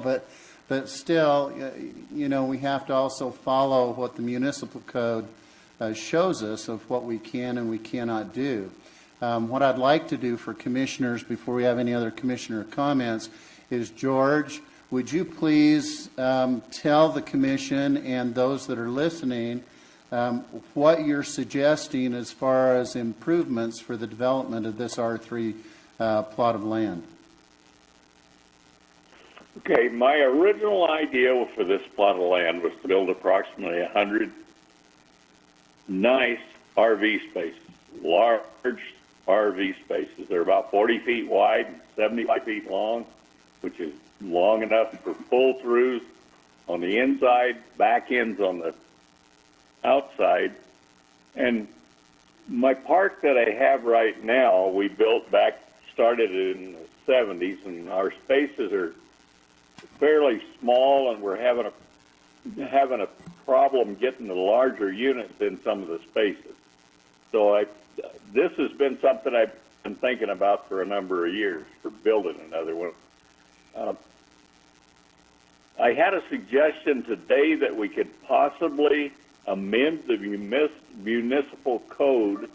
but still, you know, we have to also follow what the municipal code shows us of what we can and we cannot do. What I'd like to do for commissioners before we have any other commissioner comments is, George, would you please tell the commission and those that are listening what you're suggesting as far as improvements for the development of this R3 plot of land? Okay, my original idea for this plot of land was to build approximately 100 nice RV spaces, large RV spaces. They're about 40 feet wide and 75 feet long, which is long enough for pull-throughs on the inside, back ends on the outside. And my park that I have right now, we started in the 70s, and our spaces are fairly small, and we're having a problem getting the larger units in some of the spaces. So this has been something I've been thinking about for a number of years, for building another one. I had a suggestion today that we could possibly amend the municipal code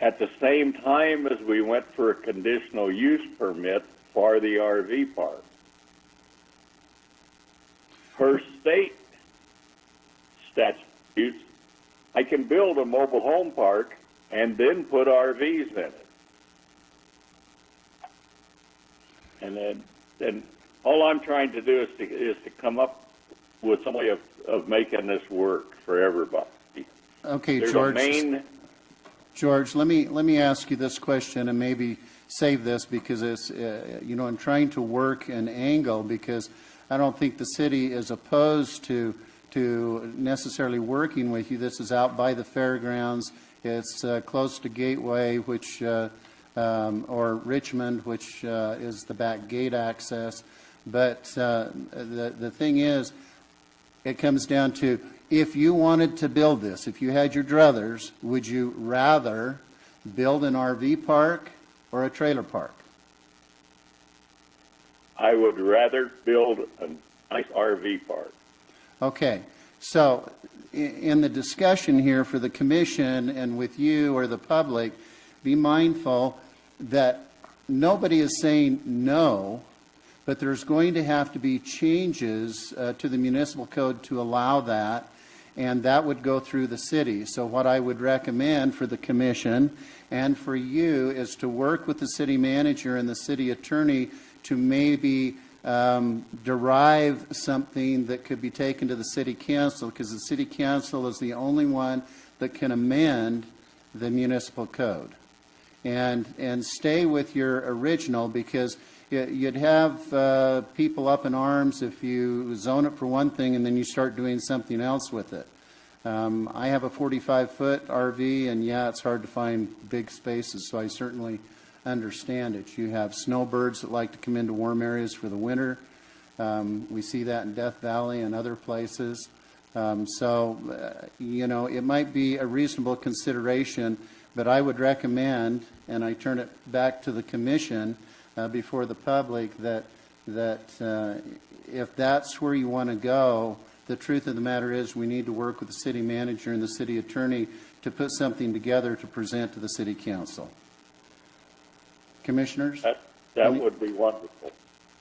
at the same time as we went for a conditional use permit for the RV park. Per state statutes, I can build a mobile home park and then put RVs in it. And then all I'm trying to do is to come up with some way of making this work for everybody. Okay, There's George. George, let me ask you this question and maybe save this because it's, you know, I'm trying to work an angle because I don't think the city is opposed to necessarily working with you. This is out by the fairgrounds. It's close to Gateway, which or Richmond, which is the back gate access. But the thing is, it comes down to, if you wanted to build this, if you had your druthers, would you rather build an RV park or a trailer park? I would rather build a nice RV park. Okay, so in the discussion here for the commission and with you or the public, be mindful that nobody is saying no, but there's going to have to be changes to the municipal code to allow that, and that would go through the city. So what I would recommend for the commission and for you is to work with the city manager and the city attorney to maybe derive something that could be taken to the city council, because the city council is the only one that can amend the municipal code. And stay with your original, because you'd have people up in arms if you zone it for one thing and then you start doing something else with it. I have a 45-foot RV, and yeah, it's hard to find big spaces, so I certainly understand it. You have snowbirds that like to come into warm areas for the winter. We see that in Death Valley and other places. You know, it might be a reasonable consideration, but I would recommend, and I turn it back to the commission before the public, that if that's where you want to go, the truth of the matter is we need to work with the city manager and the city attorney to put something together to present to the city council. Commissioners? That would be wonderful.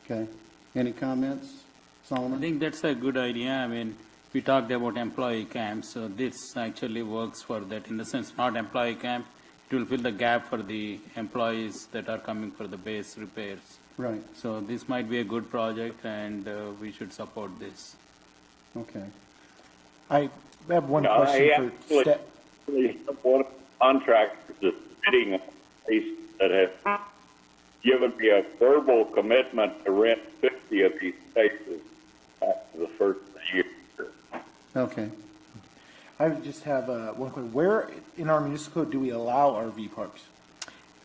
Okay. Any comments? Solomon? I think that's a good idea. I mean, we talked about employee camps, so this actually works for that. In the sense, not employee camp, it will fill the gap for the employees that are coming for the base repairs. Right. So this might be a good project, and we should support this. Okay. I have one question for staff. One of the contractors is bidding on a place that has given me a verbal commitment to rent 50 of these spaces after the first year. Okay. I just have one question. Where in our municipal code do we allow RV parks?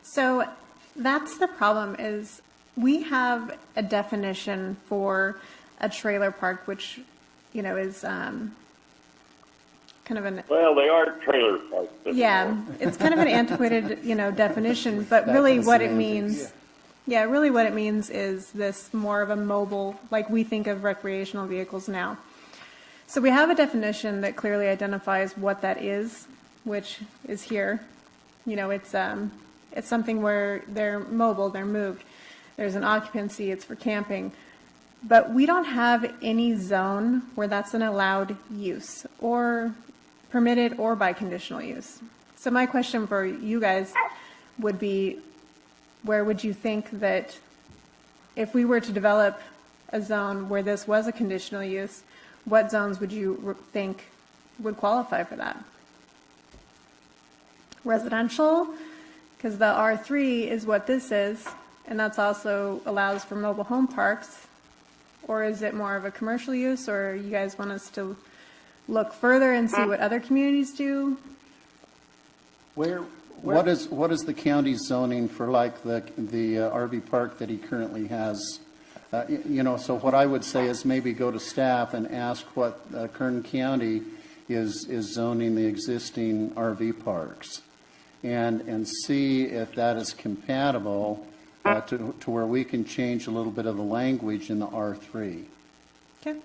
So that's the problem is we have a definition for a trailer park, which, you know, is kind of an, Well, they are trailer parks. yeah, it's kind of an antiquated, you know, definition, but really what it means, yeah, really what it means is this more of a mobile, like we think of recreational vehicles now. So we have a definition that clearly identifies what that is, which is here. You know, it's something where they're mobile, they're moved. There's an occupancy, it's for camping. But we don't have any zone where that's an allowed use or permitted or by conditional use. So my question for you guys would be, where would you think that if we were to develop a zone where this was a conditional use, what zones would you think would qualify for that? Residential, because the R3 is what this is, and that's also allows for mobile home parks. Or is it more of a commercial use, or you guys want us to look further and see what other communities do? What is the county's zoning for like the RV park that he currently has? You know, so what I would say is maybe go to staff and ask what Kern County is zoning the existing RV parks, and see if that is compatible to where we can change a little bit of the language in the R3. Okay.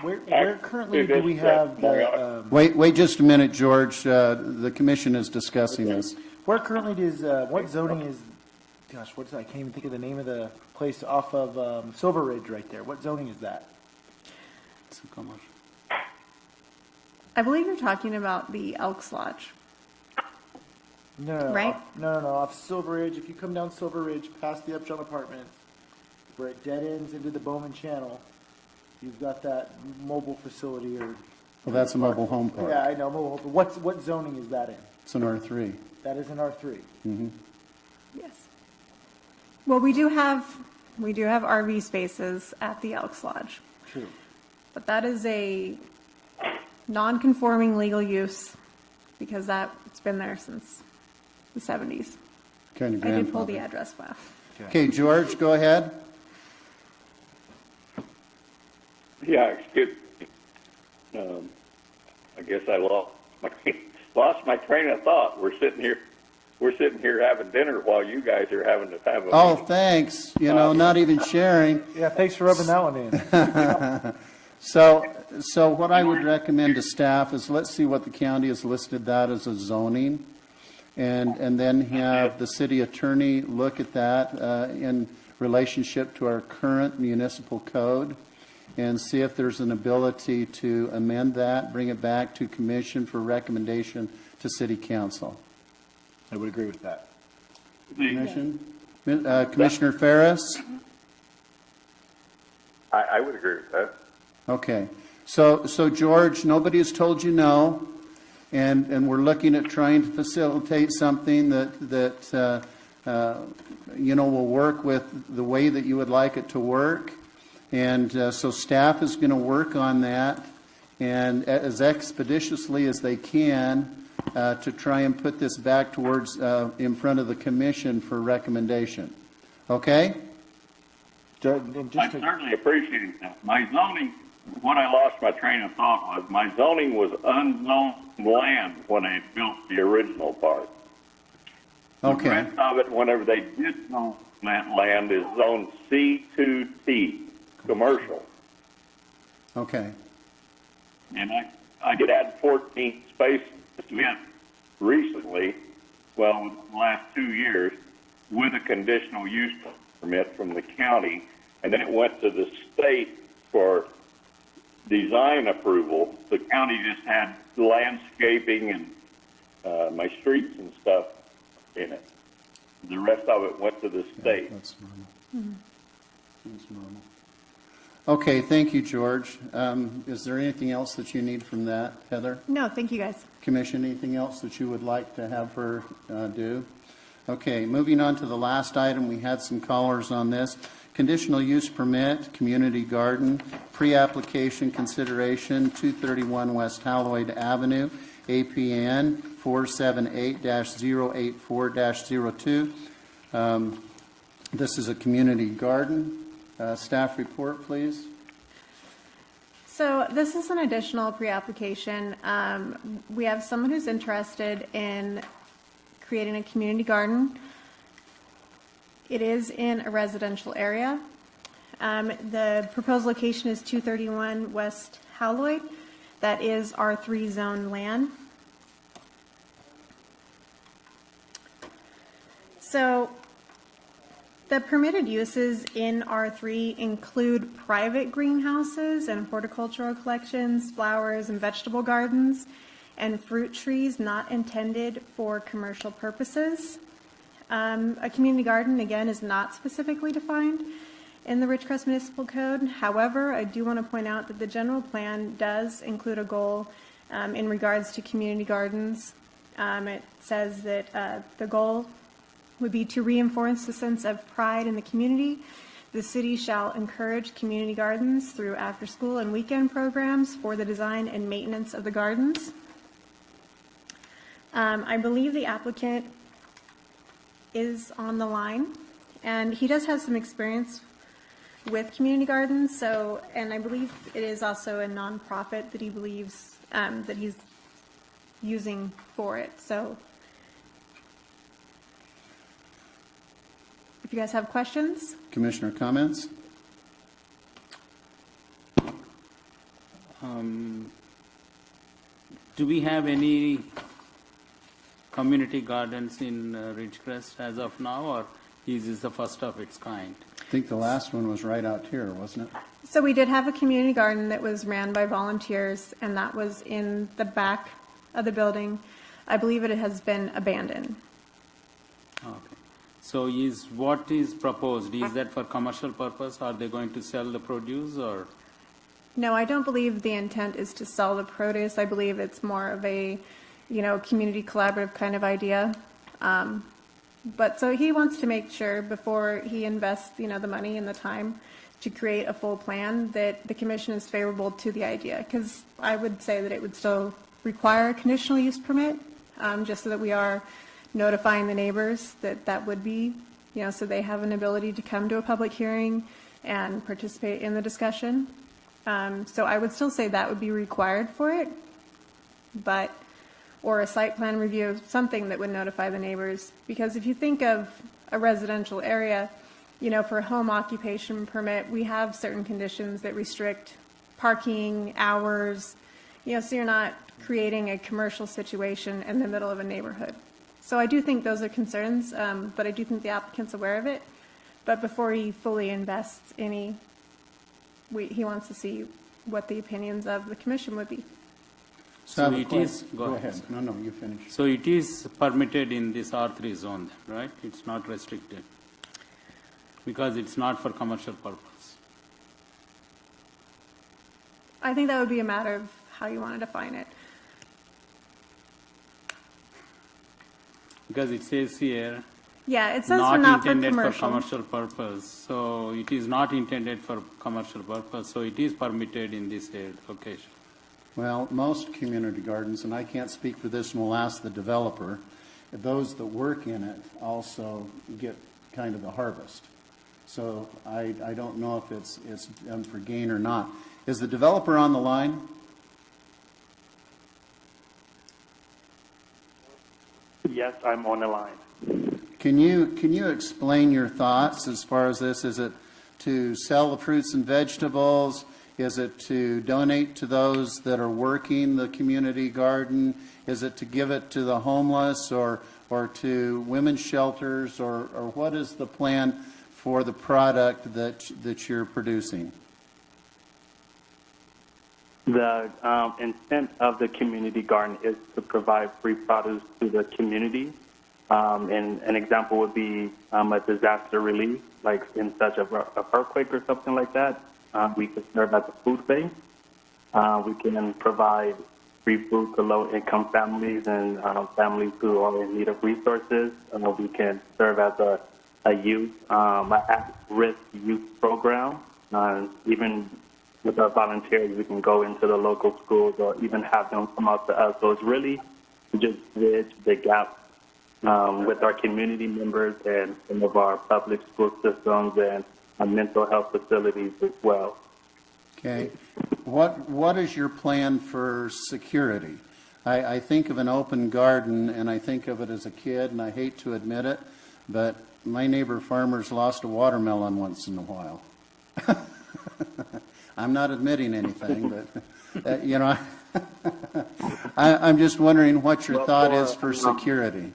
Where currently do we have the? Wait just a minute, George. The commission is discussing this. Where currently does what zoning is? Gosh, what's that? I can't even think of the name of the place off of Silver Ridge right there. What zoning is that? I believe you're talking about the Elks Lodge. No, Right? No, off Silver Ridge. If you come down Silver Ridge past the Upjohn Apartments, where it dead ends into the Bowman Channel, you've got that mobile facility or. Well, that's a mobile home park. Yeah, I know mobile. But what zoning is that in? It's an R3. That is an R3. Mm-hmm. Yes. Well, we do have RV spaces at the Elks Lodge, True. but that is a non-conforming legal use because it's been there since the 70s. Kind of I did pull grandfather. the address file. Okay, George, go ahead. Yeah, excuse me. I guess I lost my train of thought. We're sitting here having dinner while you guys are having to have a Oh, meeting. thanks. You know, not even sharing. Yeah, thanks for rubbing that one in. So what I would recommend to staff is let's see what the county has listed that as a zoning, and then have the city attorney look at that in relationship to our current municipal code, and see if there's an ability to amend that, bring it back to commission for recommendation to city council. I would agree with that. Commission? Commissioner Ferris? I would agree with that. Okay. So George, nobody has told you no, and we're looking at trying to facilitate something that you know, will work with the way that you would like it to work. And so staff is going to work on that, and as expeditiously as they can, to try and put this back towards, in front of the commission for recommendation. Okay? I certainly appreciate that. My zoning, what I lost my train of thought was, my zoning was unzoned land when I built the original part. Okay. The rest of it, whenever they did zone that land, is zone C2T, commercial. Okay. And I did add 14 spaces to it recently, well, the last 2 years, with a conditional use permit from the county, and then it went to the state for design approval. The county just had landscaping and my streets and stuff in it. The rest of it went to the state. That's normal. That's normal. Okay, thank you, George. Is there anything else that you need from that, Heather? No, thank you guys. Commission, anything else that you would like to have her do? Okay, moving on to the last item, we had some callers on this. Conditional use permit, community garden, pre-application consideration, 231 West Halloway Avenue, APN 478-084-02. This is a community garden. Staff report, please. So this is an additional pre-application. We have someone who's interested in creating a community garden. It is in a residential area. The proposed location is 231 West Halloway. That is R3 zone land. So the permitted uses in R3 include private greenhouses and horticultural collections, flowers and vegetable gardens, and fruit trees not intended for commercial purposes. A community garden, again, is not specifically defined in the Ridgecrest Municipal Code. However, I do want to point out that the general plan does include a goal in regards to community gardens. It says that the goal would be to reinforce the sense of pride in the community. The city shall encourage community gardens through after-school and weekend programs for the design and maintenance of the gardens. I believe the applicant is on the line, and he does have some experience with community gardens, so, and I believe it is also a nonprofit that he believes that he's using for it. So if you guys have questions. Commissioner comments? Do we have any community gardens in Ridgecrest as of now, or is this the first of its kind? I think the last one was right out here, wasn't it? So we did have a community garden that was ran by volunteers, and that was in the back of the building. I believe it has been abandoned. Okay. So what is proposed? Is that for commercial purpose? Are they going to sell the produce, or? No, I don't believe the intent is to sell the produce. I believe it's more of a, community collaborative kind of idea. But so he wants to make sure before he invests, the money and the time to create a full plan that the commission is favorable to the idea. Because I would say that it would still require a conditional use permit, just so that we are notifying the neighbors that would be, so they have an ability to come to a public hearing and participate in the discussion. So I would still say that would be required for it, or a site plan review, something that would notify the neighbors. Because if you think of a residential area, for a home occupation permit, we have certain conditions that restrict parking, hours, so you're not creating a commercial situation in the middle of a neighborhood. So I do think those are concerns, but I do think the applicant's aware of it. But before he fully invests he wants to see what the opinions of the commission would be. So it is, go ahead. No, you finish. So it is permitted in this R3 zone, then, right? It's not restricted because it's not for commercial purpose. I think that would be a matter of how you want to define it. Because it says here, Yeah, it says not for intended for commercial. commercial purpose. So it is not intended for commercial purpose. So it is permitted in this location. Well, most community gardens, and I can't speak for this, and we'll ask the developer, those that work in it also get kind of the harvest. So I don't know if it's done for gain or not. Is the developer on the line? Yes, I'm on the line. Can you explain your thoughts as far as this? Is it to sell the fruits and vegetables? Is it to donate to those that are working the community garden? Is it to give it to the homeless or to women's shelters? Or what is the plan for the product that you're producing? The intent of the community garden is to provide free produce to the community. And an example would be a disaster relief, like in such of an earthquake or something like that. We could serve as a food bank. We can provide free food to low-income families and families who are in need of resources. We can serve as a youth, at-risk youth program. Even with our volunteers, we can go into the local schools or even have them come out to us. So it's really just bridge the gap with our community members and some of our public school systems and our mental health facilities as well. Okay. What is your plan for security? I think of an open garden, and I think of it as a kid, and I hate to admit it, but my neighbor farmers lost a watermelon once in a while. I'm not admitting anything, but, you know, I'm just wondering what your thought is for security.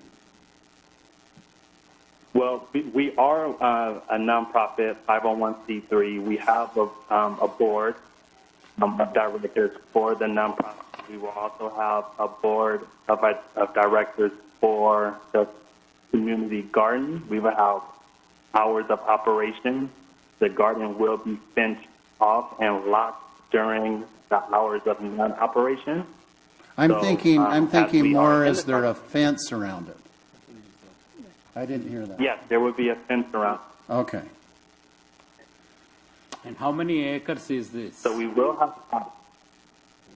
Well, we are a nonprofit 501c3. We have a board of directors for the nonprofit. We will also have a board of directors for the community garden. We will have hours of operation. The garden will be fenced off and locked during the hours of non-operation. I'm thinking more, is is there a fence around it? I didn't hear that. Yes, there will be a fence around. Okay. And how many acres is this? So we will have,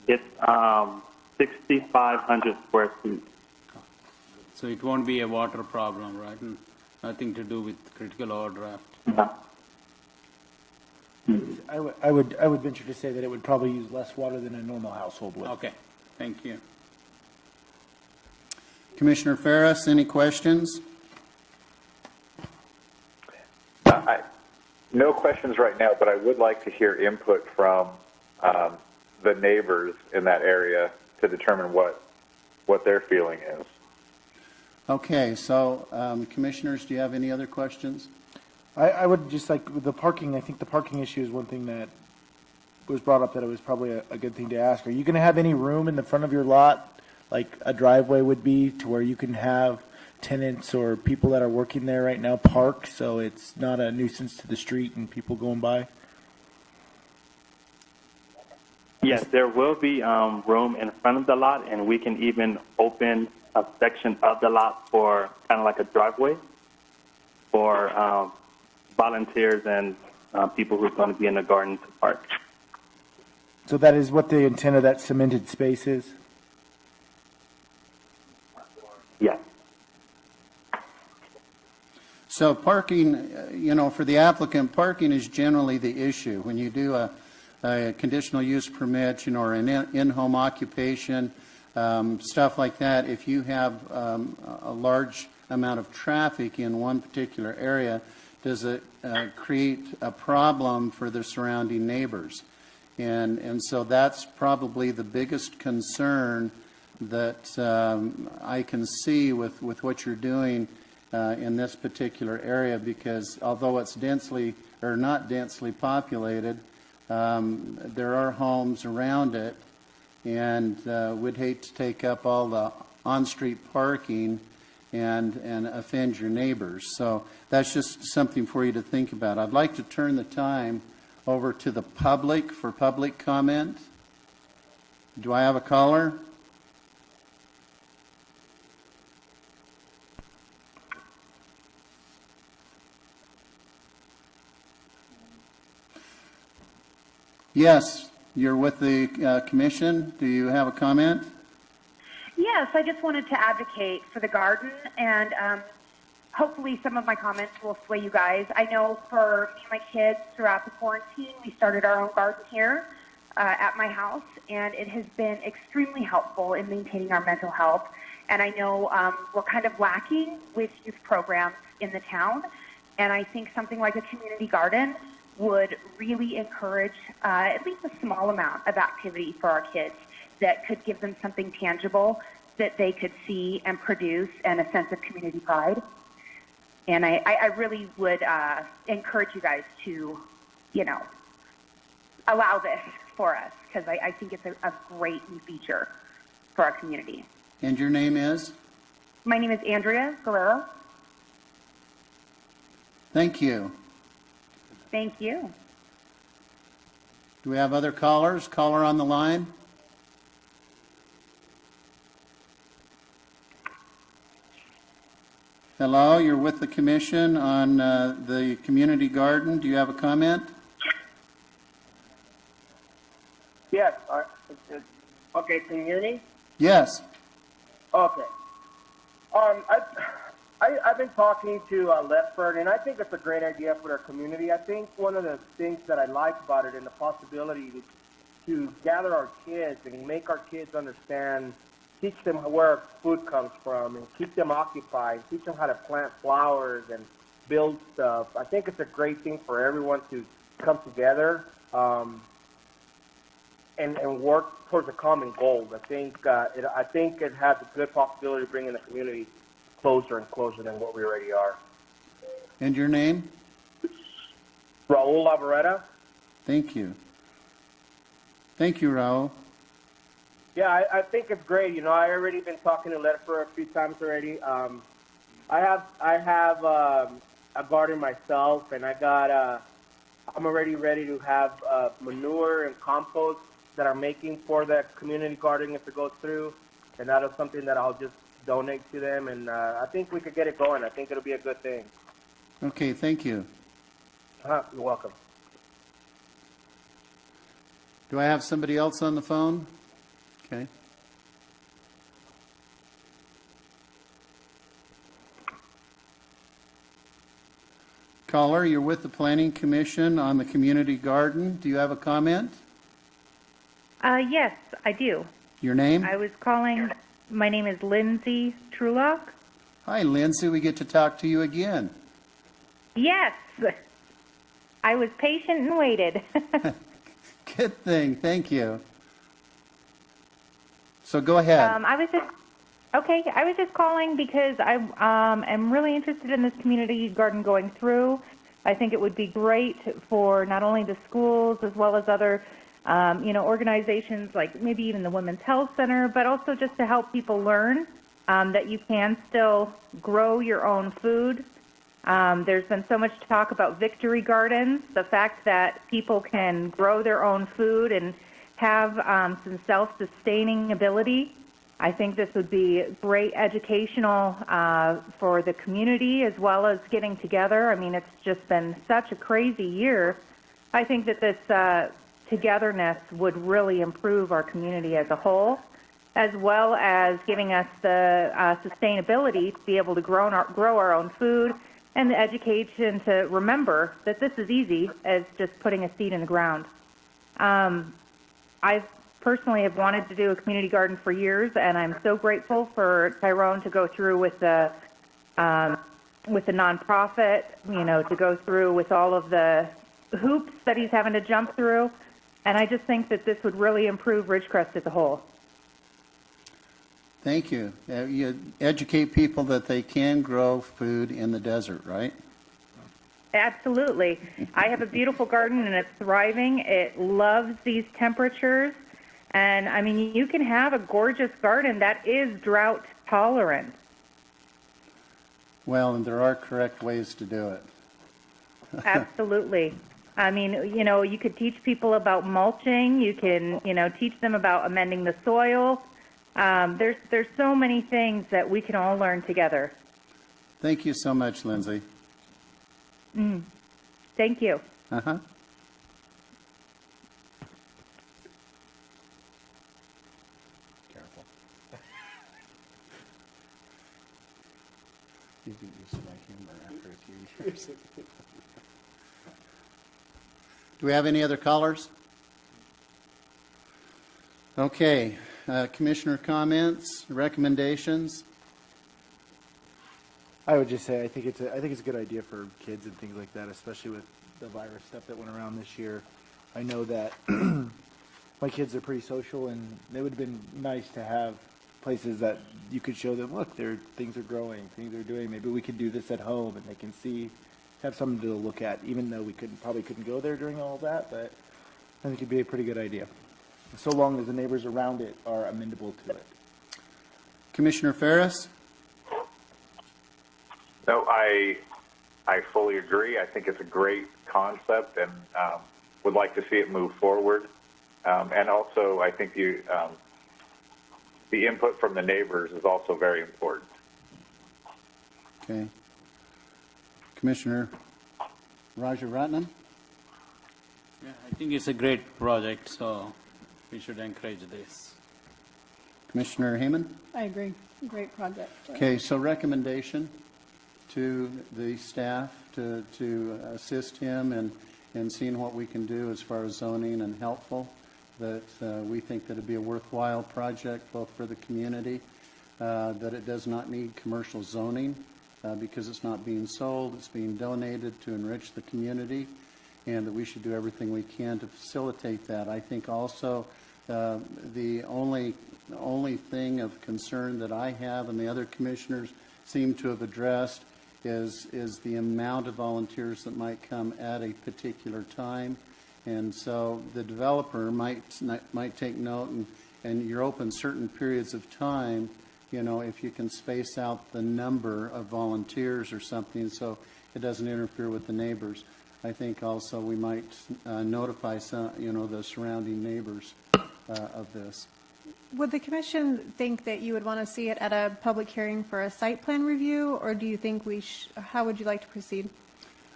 it's 6,500 square feet. So it won't be a water problem, right? And nothing to do with critical overdraft. No. I would venture to say that it would probably use less water than a normal household would. Okay, thank you. Commissioner Ferris, any questions? No questions right now, but I would like to hear input from the neighbors in that area to determine what their feeling is. Okay, so commissioners, do you have any other questions? I would just like with the parking, I think the parking issue is one thing that was brought up that it was probably a good thing to ask. Are you going to have any room in the front of your lot, like a driveway would be, to where you can have tenants or people that are working there right now park, so it's not a nuisance to the street and people going by? Yes, there will be room in front of the lot, and we can even open a section of the lot for kind of like a driveway for volunteers and people who are going to be in the garden to park. So that is what the intent of that cemented space is? Yes. So parking, you know, for the applicant, parking is generally the issue. When you do a conditional use permit, you know, or an in-home occupation, stuff like that, if you have a large amount of traffic in one particular area, does it create a problem for the surrounding neighbors? And so that's probably the biggest concern that I can see with what you're doing in this particular area, because although it's densely or not densely populated, there are homes around it, and we'd hate to take up all the on-street parking and offend your neighbors. So that's just something for you to think about. I'd like to turn the time over to the public for public comment. Do I have a caller? Yes, you're with the commission. Do you have a comment? Yes, I just wanted to advocate for the garden, and hopefully some of my comments will sway you guys. I know for me and my kids throughout the quarantine, we started our own garden here at my house, and it has been extremely helpful in maintaining our mental health. And I know we're kind of lacking with youth programs in the town, and I think something like a community garden would really encourage at least a small amount of activity for our kids that could give them something tangible that they could see and produce, and a sense of community pride. And I really would encourage you guys to, you know, allow this for us, because I think it's a great new feature for our community. And your name is? My name is Andrea Guerrero. Thank you. Thank you. Do we have other callers? Caller on the line? Hello, you're with the commission on the community garden. Do you have a comment? Yes. Okay, can you hear me? Yes. Okay. I've been talking to Lethbridge, and I think it's a great idea for our community. I think one of the things that I like about it and the possibility to gather our kids and make our kids understand, teach them where our food comes from, and keep them occupied, teach them how to plant flowers and build stuff. I think it's a great thing for everyone to come together and work towards a common goal. I think it has a good possibility of bringing the community closer and closer than what we already are. And your name? Raul Lavaretta. Thank you. Thank you, Raul. Yeah, I think it's great. You know, I already been talking to Letifer a few times already. I have a garden myself, and I'm already ready to have manure and compost that I'm making for the community garden if it goes through, and that is something that I'll just donate to them, and I think we could get it going. I think it'll be a good thing. Okay, thank you. You're welcome. Do I have somebody else on the phone? Okay. Caller, you're with the Planning Commission on the community garden. Do you have a comment? Yes, I do. Your name? I was calling. My name is Lindsay Trulock. Hi, Lindsay. We get to talk to you again. Yes. I was patient and waited. Good thing. Thank you. So go ahead. I was just calling because I am really interested in this community garden going through. I think it would be great for not only the schools as well as other organizations like maybe even the Women's Health Center, but also just to help people learn that you can still grow your own food. There's been so much talk about victory gardens, the fact that people can grow their own food and have some self-sustaining ability. I think this would be great educational for the community as well as getting together. I mean, it's just been such a crazy year. I think that this togetherness would really improve our community as a whole, as well as giving us the sustainability to be able to grow our own food and the education to remember that this is easy as just putting a seed in the ground. I personally have wanted to do a community garden for years, and I'm so grateful for Tyrone to go through with the nonprofit, to go through with all of the hoops that he's having to jump through. And I just think that this would really improve Ridgecrest as a whole. Thank you. You educate people that they can grow food in the desert, right? Absolutely. I have a beautiful garden, and it's thriving. It loves these temperatures. And, I mean, you can have a gorgeous garden that is drought tolerant. Well, and there are correct ways to do it. Absolutely. I mean, you could teach people about mulching. You can, teach them about amending the soil. There's so many things that we can all learn together. Thank you so much, Lindsay. Thank you. Uh-huh. Careful. You get used to my humor after a few years. Do we have any other callers? Okay. Commissioner comments, recommendations? I would just say I think it's a good idea for kids and things like that, especially with the virus stuff that went around this year. I know that my kids are pretty social, and it would have been nice to have places that you could show them, look, things are growing, things are doing. Maybe we could do this at home, and they can see, have something to look at, even though we probably couldn't go there during all of that. But I think it'd be a pretty good idea, so long as the neighbors around it are amenable to it. Commissioner Ferris? No, I fully agree. I think it's a great concept, and would like to see it move forward. And also, I think the input from the neighbors is also very important. Okay. Commissioner Rajaratnam? Yeah, I think it's a great project, so we should encourage this. Commissioner Hayman? I agree. Great project. Okay, so recommendation to the staff to assist him in seeing what we can do as far as zoning and helpful, that we think that it'd be a worthwhile project both for the community, that it does not need commercial zoning because it's not being sold, it's being donated to enrich the community, and that we should do everything we can to facilitate that. I think also the only thing of concern that I have and the other commissioners seem to have addressed is the amount of volunteers that might come at a particular time. And so the developer might take note, and you're open certain periods of time, you know, if you can space out the number of volunteers or something so it doesn't interfere with the neighbors. I think also we might notify some, you know, the surrounding neighbors of this. Would the commission think that you would want to see it at a public hearing for a site plan review, or do you think how would you like to proceed?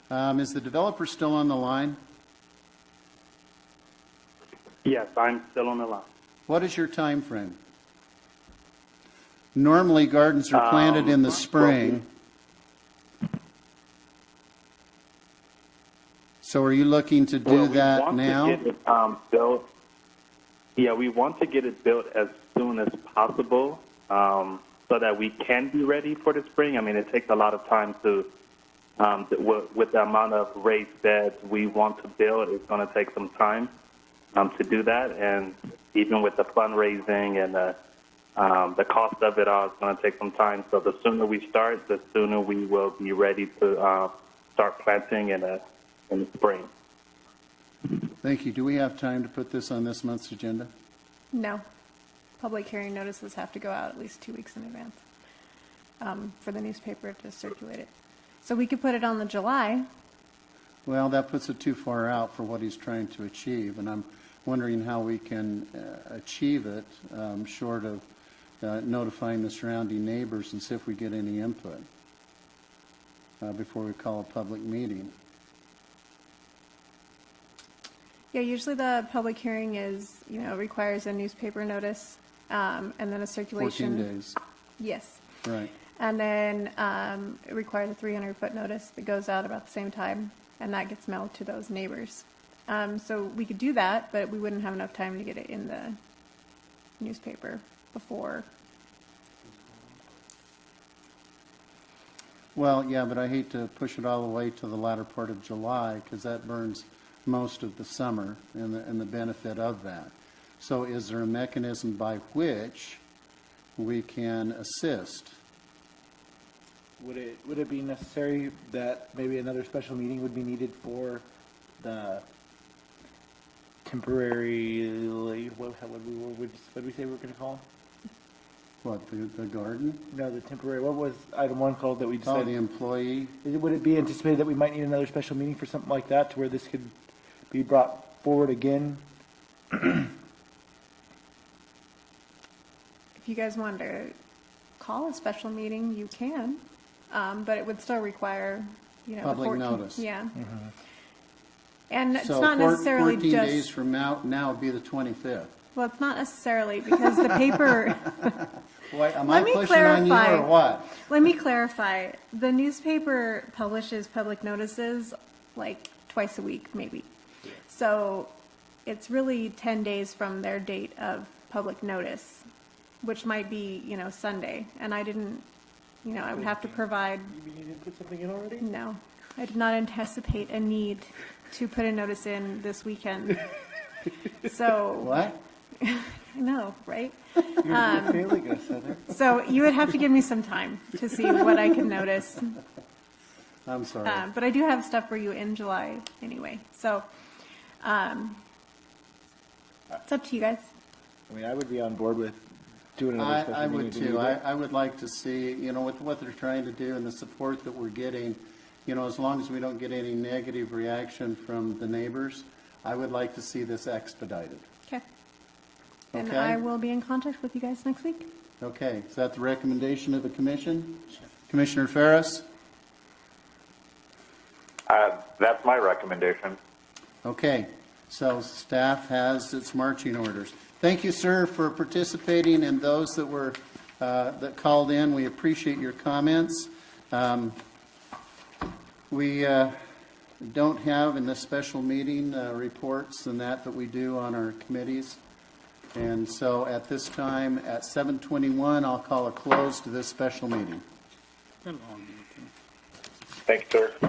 Is the developer still on the line? Yes, I'm still on the line. What is your time frame? Normally, gardens are planted in the spring. So are you looking to do that now? To get it, built. Yeah, we want to get it built as soon as possible so that we can be ready for the spring. I mean, it takes a lot of time to, with the amount of raised beds we want to build, it's going to take some time to do that. And even with the fundraising and the cost of it all, it's going to take some time. So the sooner we start, the sooner we will be ready to start planting in the spring. Thank you. Do we have time to put this on this month's agenda? No. Public hearing notices have to go out at least 2 weeks in advance for the newspaper to circulate it. So we could put it on the July. Well, that puts it too far out for what he's trying to achieve, and I'm wondering how we can achieve it short of notifying the surrounding neighbors and see if we get any input before we call a public meeting. Yeah, usually the public hearing is, you know, requires a newspaper notice and then a circulation. 14 days. Yes. Right. And then it requires a 300-foot notice that goes out about the same time, and that gets mailed to those neighbors. So we could do that, but we wouldn't have enough time to get it in the newspaper before. Well, yeah, but I hate to push it all the way to the latter part of July because that burns most of the summer and the benefit of that. So is there a mechanism by which we can assist? Would it be necessary that maybe another special meeting would be needed for the temporary, what did we say we were going to call? What, the garden? No, the temporary, what was item 1 called that we decided? Oh, the employee? Would it be anticipated that we might need another special meeting for something like that to where this could be brought forward again? If you guys want to call a special meeting, you can, but it would still require, you know, Public notice. Yeah. And it's So not necessarily 14 just. days from now would be the 25th. Well, it's not necessarily because the paper. What, am Let I me pushing on you clarify. or what? Let me clarify. The newspaper publishes public notices like twice a week, maybe. So it's really 10 days from their date of public notice, which might be, you know, Sunday. And I didn't, you know, I would have to provide. You need to put something in already? No, I did not anticipate a need to put a notice in this weekend. So. What? I know, right? You're failing us, Heather. So you would have to give me some time to see what I can notice. I'm sorry. But I do have stuff for you in July anyway. So it's up to you guys. I mean, I would be on board with doing another special I meeting. would if we too. need it. I would like to see, you know, with what they're trying to do and the support that we're getting, you know, as long as we don't get any negative reaction from the neighbors, I would like to see this expedited. Okay. And Okay. I will be in contact with you guys next week. Okay, is that the recommendation of the commission? Commissioner Ferris? That's my recommendation. Okay, So staff has its marching orders. Thank you, sir, for participating, and those that were that called in. We appreciate your comments. We don't have in this special meeting reports and that we do on our committees. And so at this time, at 7:21, I'll call a close to this special meeting. Thank you, sir.